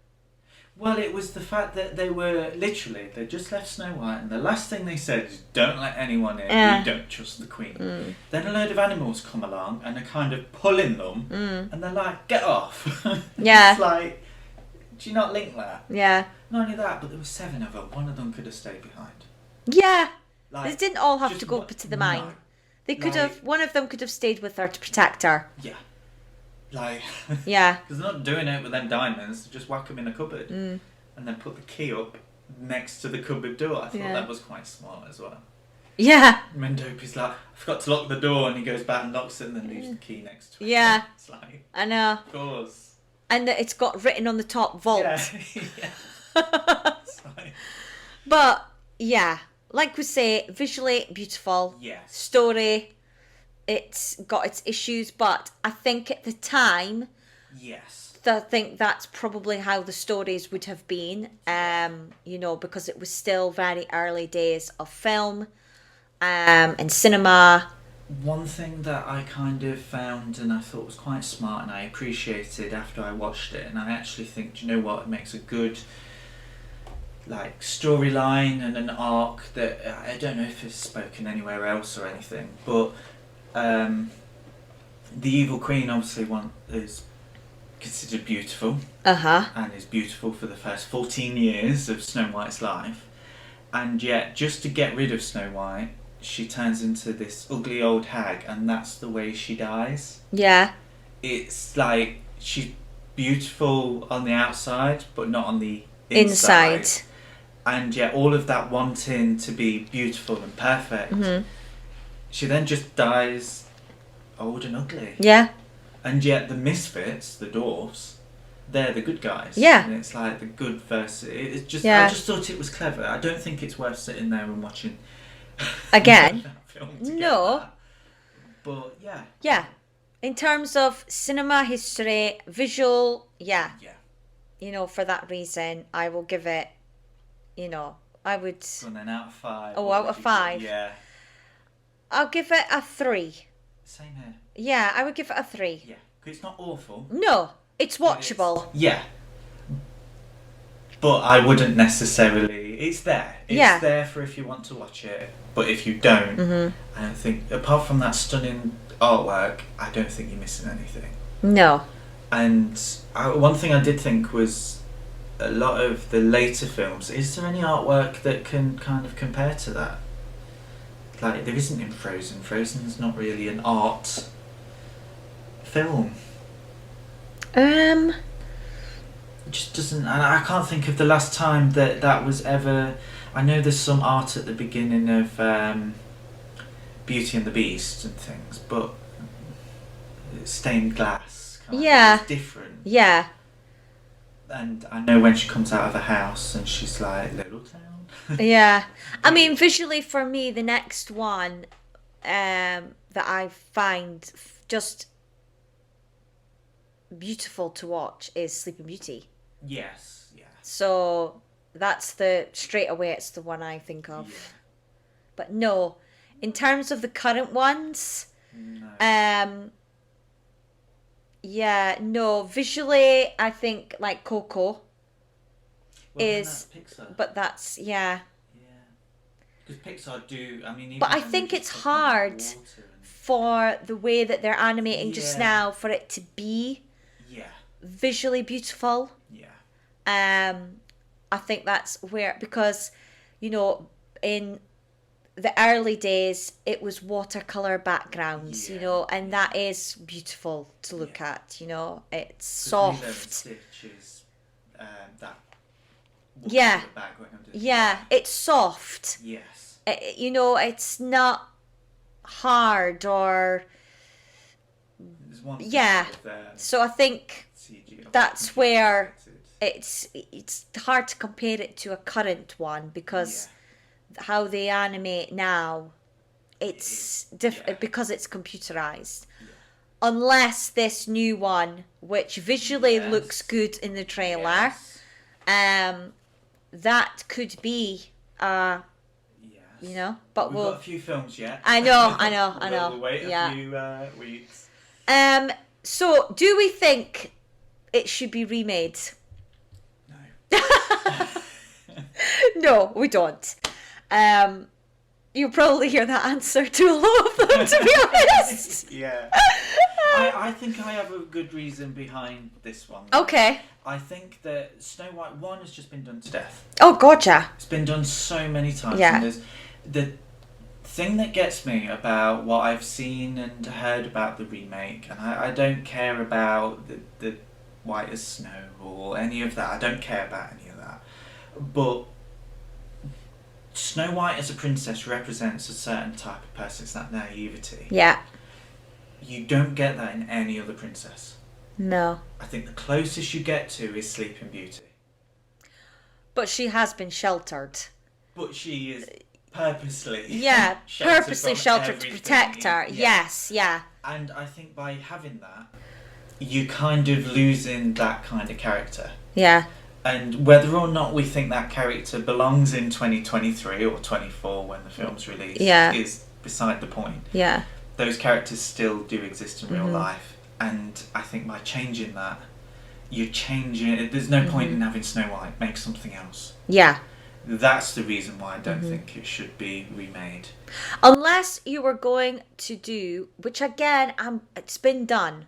Well, it was the fact that they just left Snow White, and the last thing they said is, don't let anyone in, we don't trust the Queen. Then a load of animals come along and are kind of pulling them, and they're like, get off. Yeah. It's like, do you not link that? Yeah. Not only that, but there were 7 of them, one of them could have stayed behind. Yeah. Like, They didn't all have to go up to the mine. No. They could have, one of them could have stayed with her to protect her. Yeah. Like, yeah. Because they're not doing it with them diamonds, just whack them in a cupboard and then put the key up next to the cupboard door. I thought that was quite smart as well. Yeah. Mendopi's like, I forgot to lock the door, and he goes back and locks it and then leaves the key next to it. Yeah. It's like, I know. of course. And it's got written on the top, Vault. Yeah. It's like, but, yeah, like we say, visually beautiful. yes. Story, it's got its issues, but I think at the time, Yes. I think that's probably how the stories would have been, you know, because it was still very early days of film and cinema. One thing that I kind of found and I thought was quite smart and I appreciated after I watched it, and I actually think, do you know what, it makes a good like storyline and an arc that I don't know if it's spoken anywhere else or anything, but the evil queen obviously is considered beautiful and is beautiful for the first 14 years of Snow White's life, and yet just to get rid of Snow White she turns into this ugly old hag, and that's the way she dies. Yeah. It's like she's beautiful on the outside but not on the inside. And yet all of that wanting to be beautiful and perfect, she then just dies old and ugly. Yeah. And yet the misfits, the dwarfs, they're the good guys. Yeah. And it's like the good versus... It's just, yeah. I just thought it was clever. I don't think it's worth sitting there and watching... Again. that film no. That. But yeah. Yeah. In terms of cinema history, visual, yeah. Yeah. You know, for that reason, I will give it, you know, I would... And then out of 5. Oh, out of 5. Yeah. I'll give it a 3. Same here. Yeah, I would give it a 3. Yeah. Because it's not awful. No, it's watchable. Yeah. But I wouldn't necessarily... It's there. It's there for if you want to watch it. But if you don't, I don't think... Apart from that stunning artwork, I don't think you're missing anything. No. And one thing I did think was a lot of the later films, is there any artwork that can kind of compare to that? Like, there isn't in Frozen. Frozen's not really an art film. It just doesn't... And I can't think of the last time that was ever... I know there's some art at the beginning of Beauty and the Beast and things, but stained glass. It's different. Yeah. And I know when she comes out of the house and she's like, Little Town. Yeah. I mean, visually for me, the next one that I find just beautiful to watch is Sleeping Beauty. Yes, yeah. So that's straight away it's the one I think of. Yeah. But no, in terms of the current ones, no. Yeah, no, visually I think like Coco is, that's Pixar. But that's, yeah. Because Pixar do, I mean... But I think it's hard for the way that they're animating just now for it to be visually beautiful. Yeah. I think that's where, because, you know, in the early days, it was watercolor backgrounds, you know, and that is beautiful to look at, you know. It's soft. Stitch is that background. Yeah, it's soft. Yes. You know, it's not hard or... So I think that's where it's hard to compare it to a current one, because how they animate now it's because it's computerized. Unless this new one, which visually looks good in the trailer, that could be, you know. But we've got a few films yet. I know. We'll wait a few weeks. So, do we think it should be remade? No. No, we don't. You'll probably hear that answer to a lot of them, to be honest. Yeah. I think I have a good reason behind this one. Okay. I think that Snow White 1 has just been done to death. Oh, gotcha. It's been done so many times. Yeah. And the thing that gets me about what I've seen and heard about the remake, and I don't care about the White as Snow or any of that. I don't care about any of that. But Snow White as a princess represents a certain type of person. It's that naivety. Yeah. You don't get that in any other princess. No. I think the closest you get to is Sleeping Beauty. But she has been sheltered. But she is purposely sheltered to protect her. Yeah. Yes, yeah. And I think by having that, you kind of losing that kind of character. Yeah. And whether or not we think that character belongs in 2023 or 24 when the film's released is beside the point. Yeah. Those characters still do exist in real life. And I think by changing that, you're changing... There's no point in having Snow White. Make something else. Yeah. That's the reason why I don't think it should be remade. Unless you were going to do... Which again, it's been done.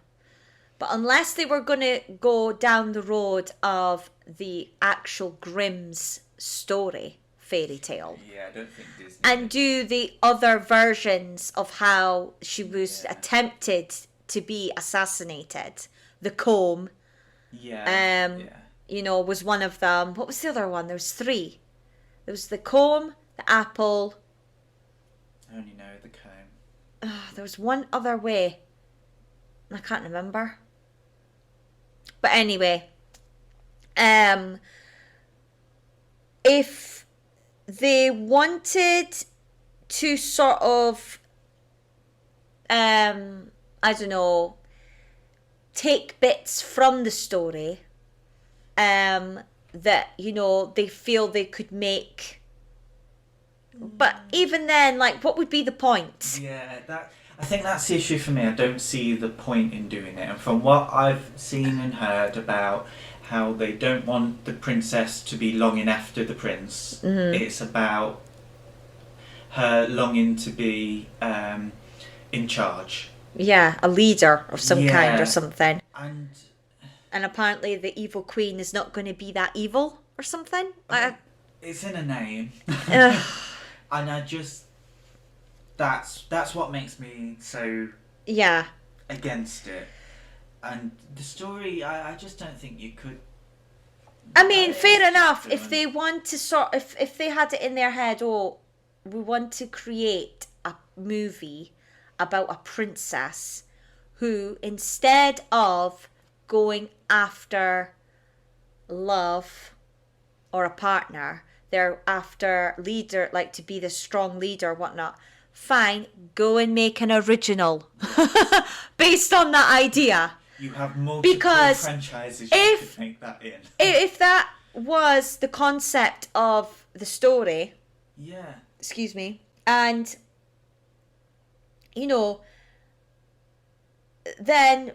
But unless they were going to go down the road of the actual Grimm's story fairy tale. Yeah, I don't think Disney... And do the other versions of how she was attempted to be assassinated. The comb. You know, was one of them. What was the other one? There was 3. There was the comb, the apple. I only know the comb. There was one other way. I can't remember. But anyway, if they wanted to sort of, I don't know, take bits from the story, that, you know, they feel they could make. But even then, like, what would be the point? Yeah, I think that's the issue for me. I don't see the point in doing it. And from what I've seen and heard about how they don't want the princess to be longing after the prince, it's about her longing to be in charge. Yeah, a leader of some kind or something. And apparently the evil queen is not going to be that evil or something. It's in a name. And I just... That's what makes me so against it. And the story, I just don't think you could... I mean, fair enough. If they want to if they had it in their head, we want to create a movie about a princess who, instead of going after love or a partner, they're after leader, like to be the strong leader or whatnot. Fine, go and make an original based on that idea. You have multiple franchises you could make that in. If that was the concept of the story, excuse me, and you know, then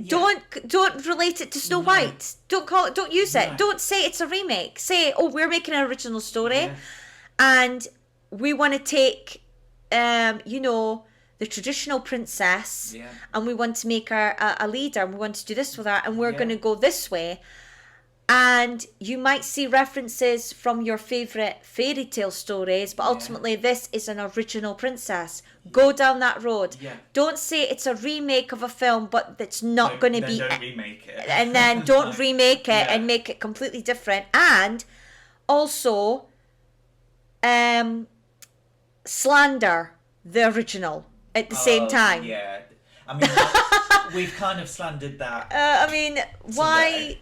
don't relate it to Snow White. Don't use it. Don't say it's a remake. Say, we're making an original story, and we want to take, the traditional princess, and we want to make her a leader, and we want to do this with her, and we're going to go this way. And you might see references from your favourite fairy tale stories, but ultimately this is an original princess. Go down that road. Don't say it's a remake of a film, but it's not going to be... Don't remake it. And then don't remake it and make it completely different. And also, slander the original at the same time. Yeah. I mean, we've kind of slandered that. Why...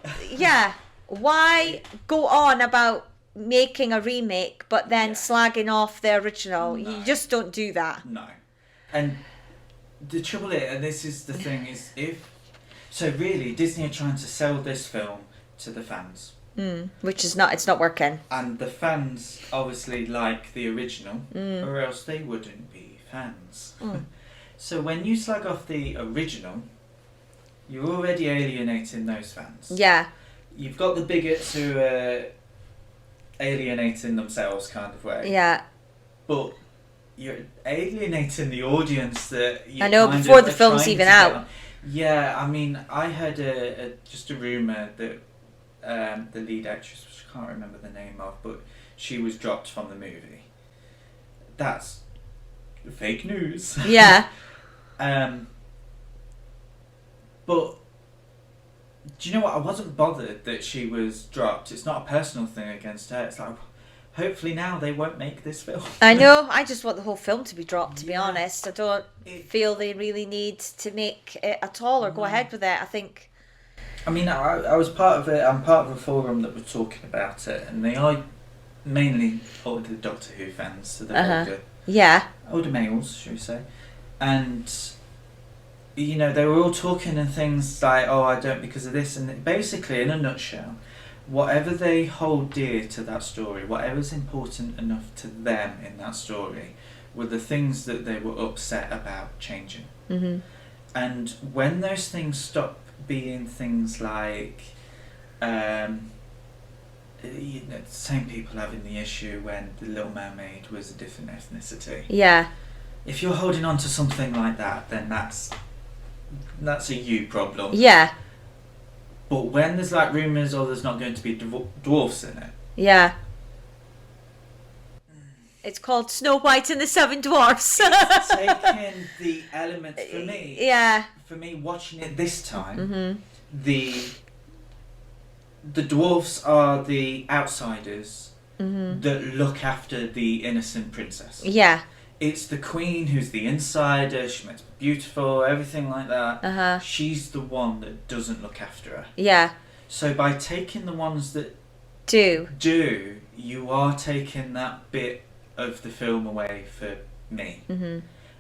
Why go on about making a remake but then Yeah. slagging off the original. No. You just don't do that. No. And the trouble is, and this is the thing, is so really Disney are trying to sell this film to the fans. Which is not, it's not working. And the fans obviously like the original, or else they wouldn't be fans. So when you slag off the original, you're already alienating those fans. Yeah. You've got the bigots who are alienating themselves kind of way. Yeah. But you're alienating the audience that you I know, before the film's even out. Yeah, I mean, I heard just a rumour that the lead actress, which I can't remember the name of, but she was dropped from the movie. That's fake news. Yeah. But do you know what? I wasn't bothered that she was dropped. It's not a personal thing against her. It's like, hopefully now they won't make this film. I know. I just want the whole film to be dropped, to be honest. I don't feel they really need to make it at all or go ahead with it. I think... I mean, I was part of it. I'm part of a forum that was talking about it, and they are mainly older Doctor Who fans, so they're older males, should we say. And, you know, they were all talking and things like, oh, I don't because of this. And basically, in a nutshell, whatever they hold dear to that story, whatever's important enough to them in that story, were the things that they were upset about changing. Mm-hmm. And when those things stop being things like, you know, the same people having the issue when the Little Mermaid was a different ethnicity. Yeah. If you're holding on to something like that, then that's a you problem. Yeah. But when there's like rumours or there's not going to be dwarfs in it. Yeah. It's called Snow White and the Seven Dwarfs. It's taking the elements for me. Yeah. For me, watching it this time, the dwarfs are the outsiders that look after the innocent princess. Yeah. It's the queen who's the insider. She's meant to be beautiful, everything like that. She's the one that doesn't look after her. Yeah. So by taking the ones that do, you are taking that bit of the film away for me.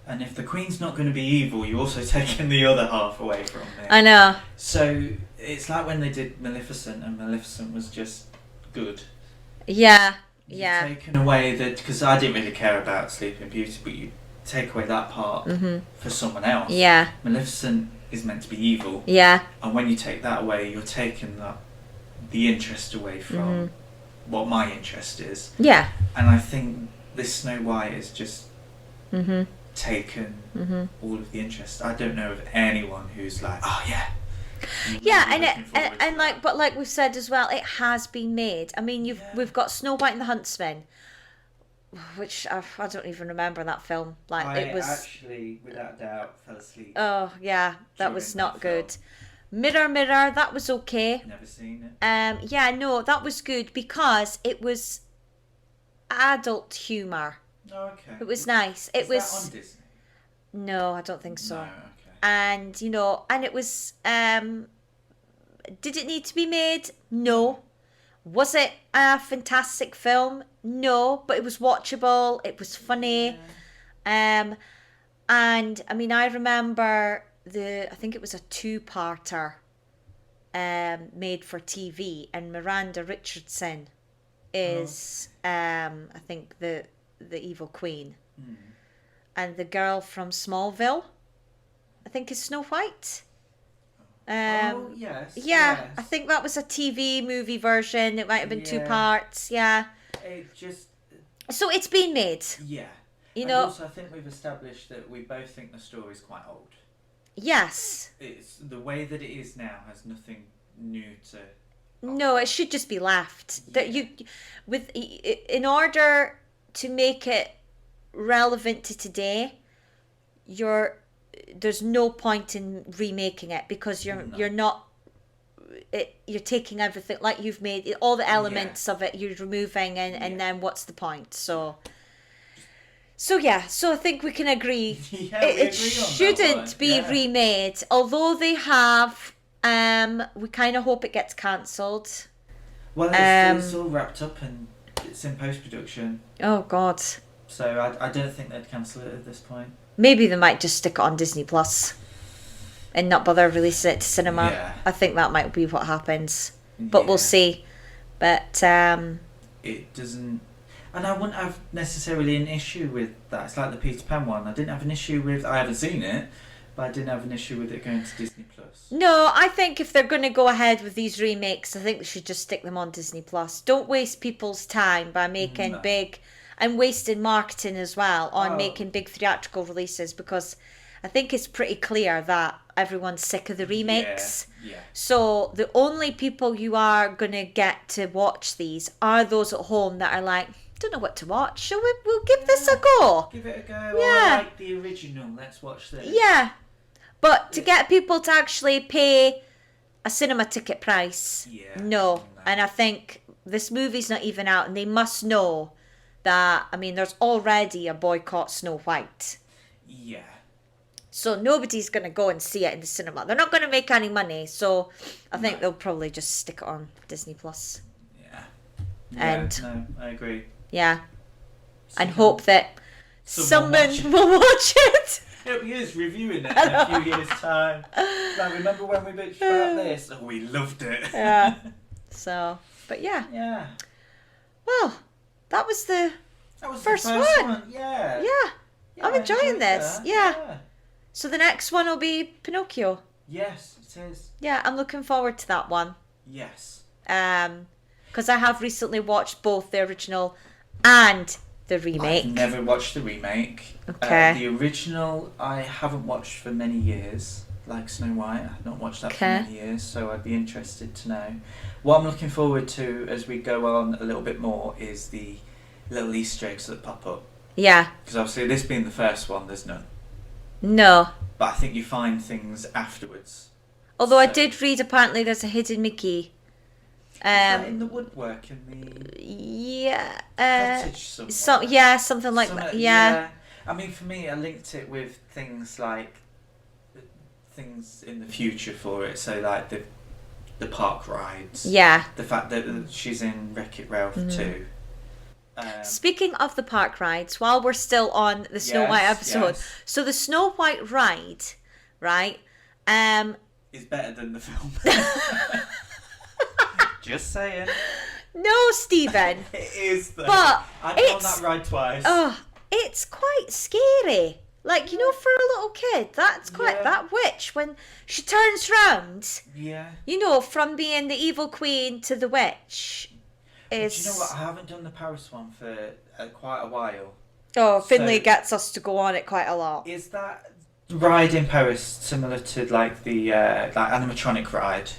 And if the queen's not going to be evil, you're also taking the other half away from me. I know. So it's like when they did Maleficent, and Maleficent was just good. Yeah. You've Yeah. taken away that, because I didn't really care about Sleeping Beauty, but you take away that part for someone else. Yeah. Maleficent is meant to be evil. Yeah. And when you take that away, you're taking the interest away from what my interest is. Yeah. And I think this Snow White is just taken all of the interest. I don't know of anyone who's like, oh yeah. Yeah, and like, but like we've said as well, it has been made. I mean, we've got Snow White and the Huntsman, which I don't even remember that film. Like it was actually, without doubt, fell asleep. Oh yeah, that was not good. Mirror, Mirror, that was okay. Never seen it. Yeah, no, that was good because it was adult humour. Oh, okay. It was nice. It was that on Disney? No, I don't think so. No, okay. And you know, and it was. Did it need to be made? No. Was it a fantastic film? No, but it was watchable. It was funny. Yeah. And I mean, I remember I think it was a two-parter, made for TV, and Miranda Richardson is, I think the evil queen, and the girl from Smallville, I think, is Snow White. Oh yes. Yeah, yes. I think that was a TV movie version. It might have been two parts. Yeah. It just. So it's been made. Yeah. You and know. Also, I think we've established that we both think the story's quite old. Yes. It's the way that it is now has nothing new to. No, it should just be left. Yeah. That in order to make it relevant to today, there's no point in remaking it because you're not. You're taking everything, like you've made all the elements of it. You're removing, and then what's the point? So I think we can agree. It shouldn't be remade, although they have. We kind of hope it gets cancelled. Well, it's all wrapped up and It's in post-production. Oh, God. So I don't think they'd cancel it at this point. Maybe they might just stick it on Disney Plus and not bother releasing it to cinema. Yeah. I think that might be what happens. But we'll see. But it doesn't, and I wouldn't have necessarily an issue with that. It's like the Peter Pan one. I didn't have an issue with. I haven't seen it, but I didn't have an issue with it going to Disney Plus. No, I think if they're going to go ahead with these remakes, I think they should just stick them on Disney Plus. Don't waste people's time by making big and wasting marketing as well on making big theatrical releases, because I think it's pretty clear that everyone's sick of the remakes. Yeah. So the only people you are going to get to watch these are those at home that are like, don't know what to watch. Shall we'll give this a go? Give it a go. Yeah. I like the original. Let's watch this. Yeah. But to get people to actually pay a cinema ticket price, no. And I think this movie's not even out, and they must know that, I mean, there's already a boycott Snow White. Yeah. So nobody's going to go and see it in the cinema. They're not going to make any money. So I think they'll probably just stick it on Disney Plus. Yeah. And no, I agree. Yeah. And hope that someone watch will watch it. It'll be us reviewing it in a few years' time. Like, remember when we bitched about this? Oh, we loved it. Yeah. So, but yeah. Yeah. Well, that was the first one. Yeah. Yeah. I'm enjoying this. Yeah. So the next one will be Pinocchio. Yes, it is. Yeah, I'm looking forward to that one. Yes. Because I have recently watched both the original and the remake. I've never watched the remake. Okay. The original I haven't watched for many years, like Snow White. I've not watched that for many years, so I'd be interested to know. What I'm looking forward to as we go on a little bit more is the little Easter eggs that pop up. Yeah. Because obviously this being the first one, there's none. No. But I think you find things afterwards. Although I did read apparently there's a hidden Mickey. Is that in the woodwork in the cottage somewhere? Something like that. Yeah. I mean, for me, I linked it with things like things in the future for it. So like the park rides. Yeah. The fact that she's in Wreck-It Ralph too. Speaking of the park rides, while we're still on the Snow White episode, so the Snow White ride, right, is better than the film. Just saying. No, Stephen. It is though. But I've been on that ride twice. Oh, it's quite scary. Like, you know, for a little kid, that's quite that witch when she turns round. Yeah. You know, from being the evil queen to the witch. Do you know what? I haven't done the Paris one for quite a while. Oh, Finlay gets us to go on it quite a lot. Is that ride in Paris similar to like the like animatronic ride?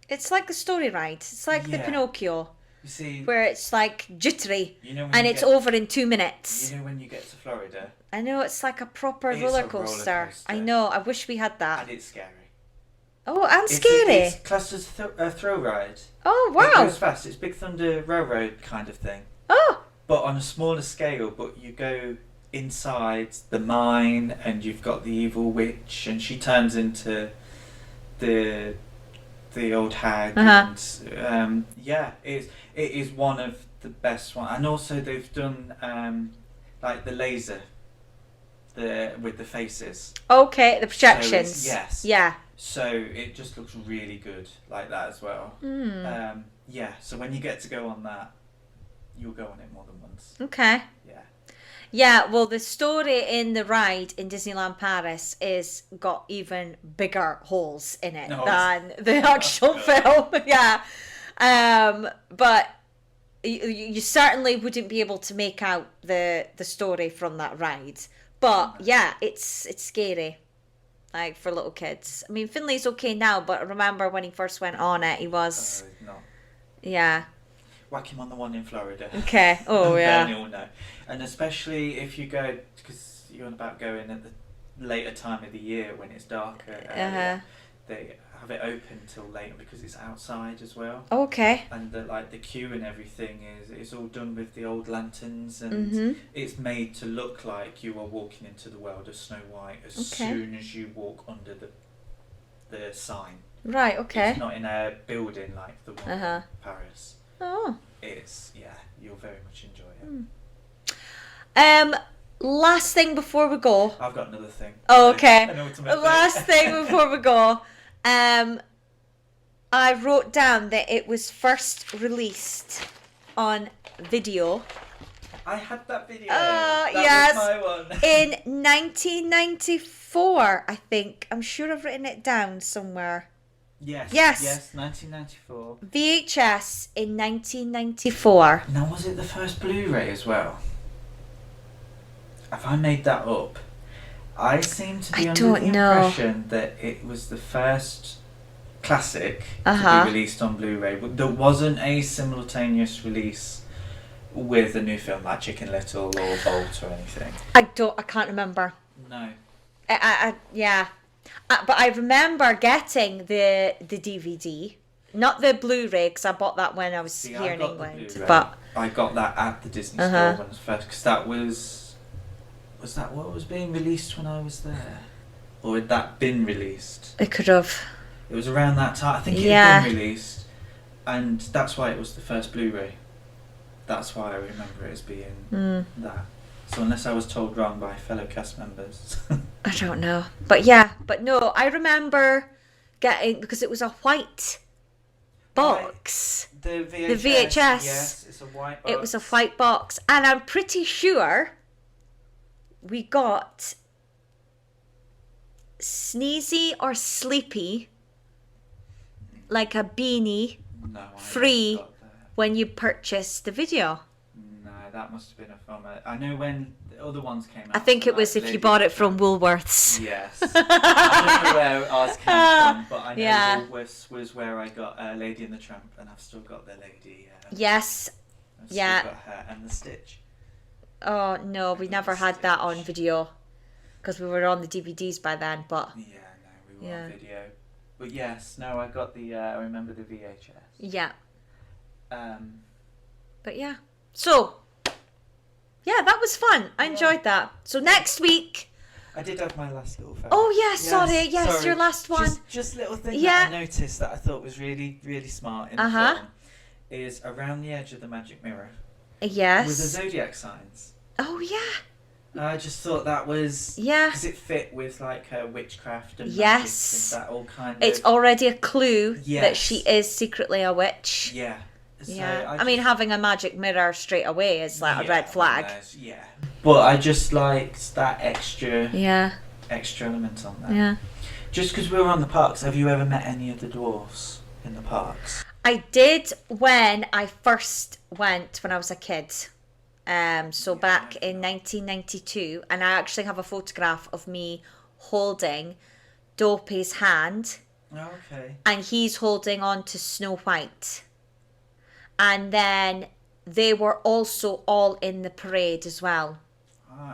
It's like the story ride. It's like the Pinocchio. You see, where it's like jittery, and it's get, over in 2 minutes. You know when you get to Florida? I know, it's like a proper roller coaster. I know, I wish we had that. And it's scary. Oh, and scary. It's classed as a thrill ride. Oh, wow. It goes fast. It's Big Thunder Railroad kind of thing. Oh. But on a smaller scale, but you go inside the mine and you've got the evil witch and she turns into the old hag. And it is one of the best ones. And also they've done like the laser with the faces. Okay, the projections. So yes. Yeah. So it just looks really good like that as well. So when you get to go on that, you'll go on it more than once. Okay. Yeah, well, the story in the ride in Disneyland Paris is got even bigger holes in it than the actual film. Yeah. But you certainly wouldn't be able to make out the story from that ride. But yeah, it's scary. Like, for little kids. I mean, Finley's okay now, but I remember when he first went on it, he was... not. Yeah. Whack him on the one in Florida. Okay. Oh, yeah. Then you'll know. And especially if you go... Because you're on about going at the later time of the year when it's darker. They have it open till later because it's outside as well. Okay. And the queue and everything is all done with the old lanterns, and it's made to look like you are walking into the world of Snow White as soon as you walk under the sign. Right. Okay. It's not in a building like the one in Paris. Oh. you'll very much enjoy it. Last thing before we go. I've got another thing. Oh, okay. Last thing before we go. I wrote down that it was first released on video. I had that video. Yes. Was my one. In 1994, I think. I'm sure I've written it down somewhere. Yes. 1994. VHS in 1994. Now, was it the first Blu-ray as well? Have I made that up? I seem to be under the impression that it was the first classic to be released on Blu-ray. But there wasn't a simultaneous release with a new film like Chicken Little or Bolt or anything. I can't remember. No. But I remember getting the DVD, not the Blu-ray, because I bought that when I was here in England. But I got that at the Disney store when it was first, because that was that what was being released when I was there, or had that been released? It could have. It was around that time. I think it had been released, and that's why it was the first Blu-ray. That's why I remember it as being that. So unless I was told wrong by fellow cast members. I don't know. But no, I remember getting, because it was a white box. The VHS. The VHS. Yes, it's a white box. It was a white box. And I'm pretty sure we got Sneezy or Sleepy, like a beanie, free when you purchased the video. No, that must have been a film. I know when the other ones came out. I think it was if you bought it from Woolworths. Yes. I don't know where ours came from, but I know Woolworths was where I got Lady and the Tramp, and I've still got the lady. Yes. I've still got her and the Stitch. Oh, no, we never had that on video, because we were on the DVDs by then, but... Yeah, no, we were on video. But yes, no, I got the, I remember the VHS. Yeah. But yeah. So, yeah, that was fun. I enjoyed that. So next week... I did have my last little film. Oh, yeah, sorry. Yes, your last one. Just little thing that I noticed that I thought was really, really smart in the film is around the edge of the magic mirror. Yes. With the zodiac signs. Oh, yeah. I just thought that was... Yeah. Because it fit with, like, her witchcraft and magic and that all kind of... It's already a clue that she is secretly a witch. Yeah. So I mean, having a magic mirror straight away is like a red flag. Yeah. But I just liked that extra element on that. Yeah. Just because we were on the parks, have you ever met any of the dwarfs in the parks? I did when I first went when I was a kid. So back in 1992, and I actually have a photograph of me holding Dopey's hand. Oh, okay. And he's holding on to Snow White. And then they were also all in the parade as well.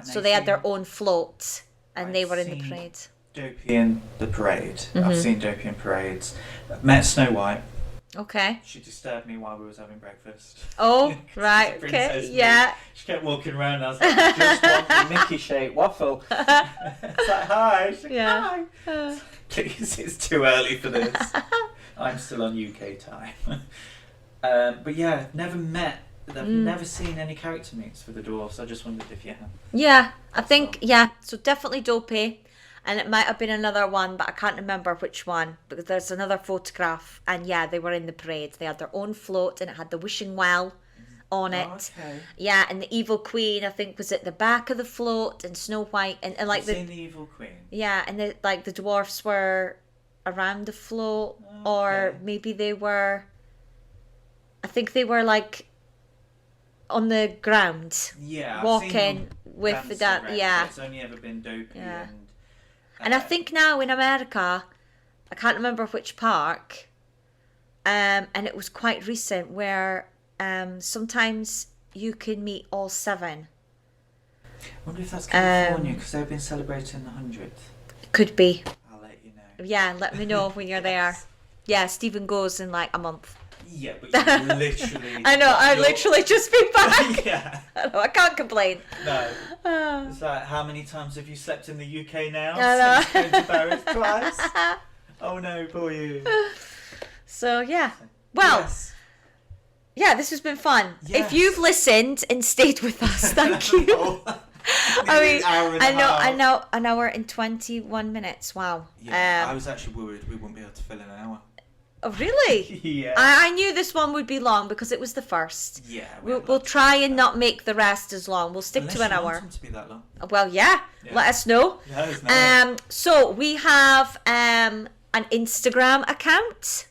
So they had their own float, and they were in the parade. Dopey in the parade. I've seen Dopey in parades. I've met Snow White. Okay. She disturbed me while we was having breakfast. Oh, right. Okay. Yeah. She kept walking around. And I was like, just want the Mickey shaped waffle. It's like, hi. She's like, hi. Please, it's too early for this. I'm still on UK time. But yeah, never met. I've never seen any character meets for the dwarfs. I just wondered if you have. Yeah, I think So definitely Dopey. And it might have been another one, but I can't remember which one. Because there's another photograph, and they were in the parade. They had their own float, and it had the wishing well on it. Okay. Yeah, and the evil queen, I think, was at the back of the float, and Snow White, and like I've seen the evil queen. Yeah, and the dwarfs were around the float, or maybe they were. I think they were like on the ground. Yeah, walking with the dance. Yeah, it's only ever been Dopey and I think now in America, I can't remember which park, and it was quite recent where sometimes you can meet all 7. I wonder if that's California because they've been celebrating the 100th. Could be. I'll let you know. Yeah, let me know when you're there. Yeah, Stephen goes in like a month. Yeah, but you literally... I know, I literally just been back. Yeah. I know, I can't complain. No. It's like, how many times have you slept in the UK now? I know. Since going to Paris twice? Oh no, poor you. So, yeah. Well, yeah, this has been fun. Yes. If you've listened and stayed with us, thank you. I mean, an hour and 21 minutes. Wow. Yeah, I was actually worried we wouldn't be able to fill in an hour. Oh, really? Yeah. I knew this one would be long because it was the first. Yeah. We'll try and not make the rest as long. We'll stick to an hour. Want them to be that long. Well, yeah. Let us know. Let us know. So we have an Instagram account,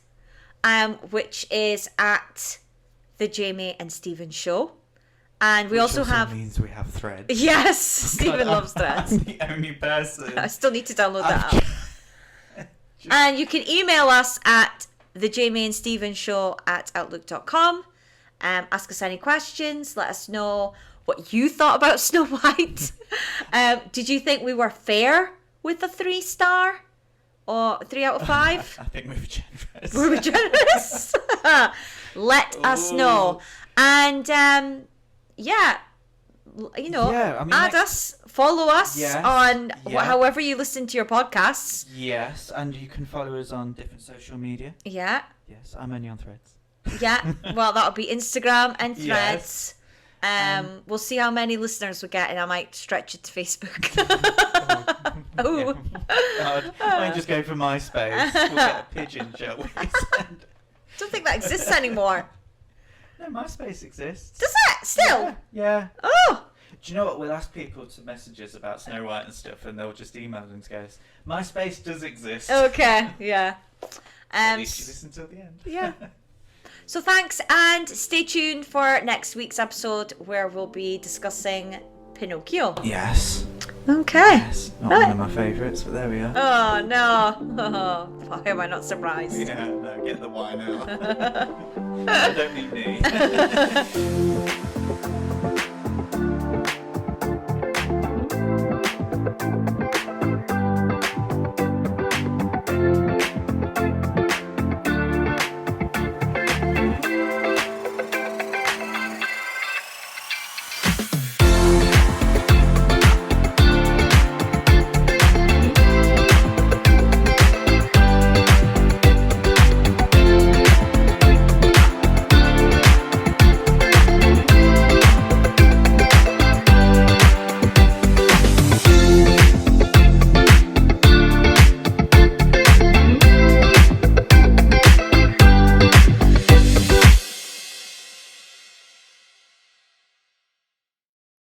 which is at the Jamie and Stephen Show, and we also have. Means we have Threads. Yes, Stephen loves Threads. I'm the only person. I still need to download that app. And you can email us at thejamieandstephenshow@outlook.com. Ask us any questions. Let us know what you thought about Snow White. Did you think we were fair with a 3-star or 3 out of 5? I think we were generous. We were generous. Let us know. And yeah, you know, add us, follow us on however you listen to your podcasts. Yes, and you can follow us on different social media. Yeah. Yes, I'm only on Threads. Yeah, well, that'll be Instagram and Threads. We'll see how many listeners we get, and I might stretch it to Facebook. Oh. God. I might just go for MySpace. We'll get a pigeon, shall we? I don't think that exists anymore. No, MySpace exists. Does it? Still? Yeah. Oh. Do you know what? We'll ask people to message us about Snow White and stuff, and they'll just email and go, MySpace does exist. Okay, yeah. At least you listen till the end. Yeah. So thanks, and stay tuned for next week's episode where we'll be discussing Pinocchio. Yes. Okay. Yes. Not one of my favourites, but there we are. Oh, no. Oh, why am I not surprised? Yeah, no, get the wine out. I don't need me.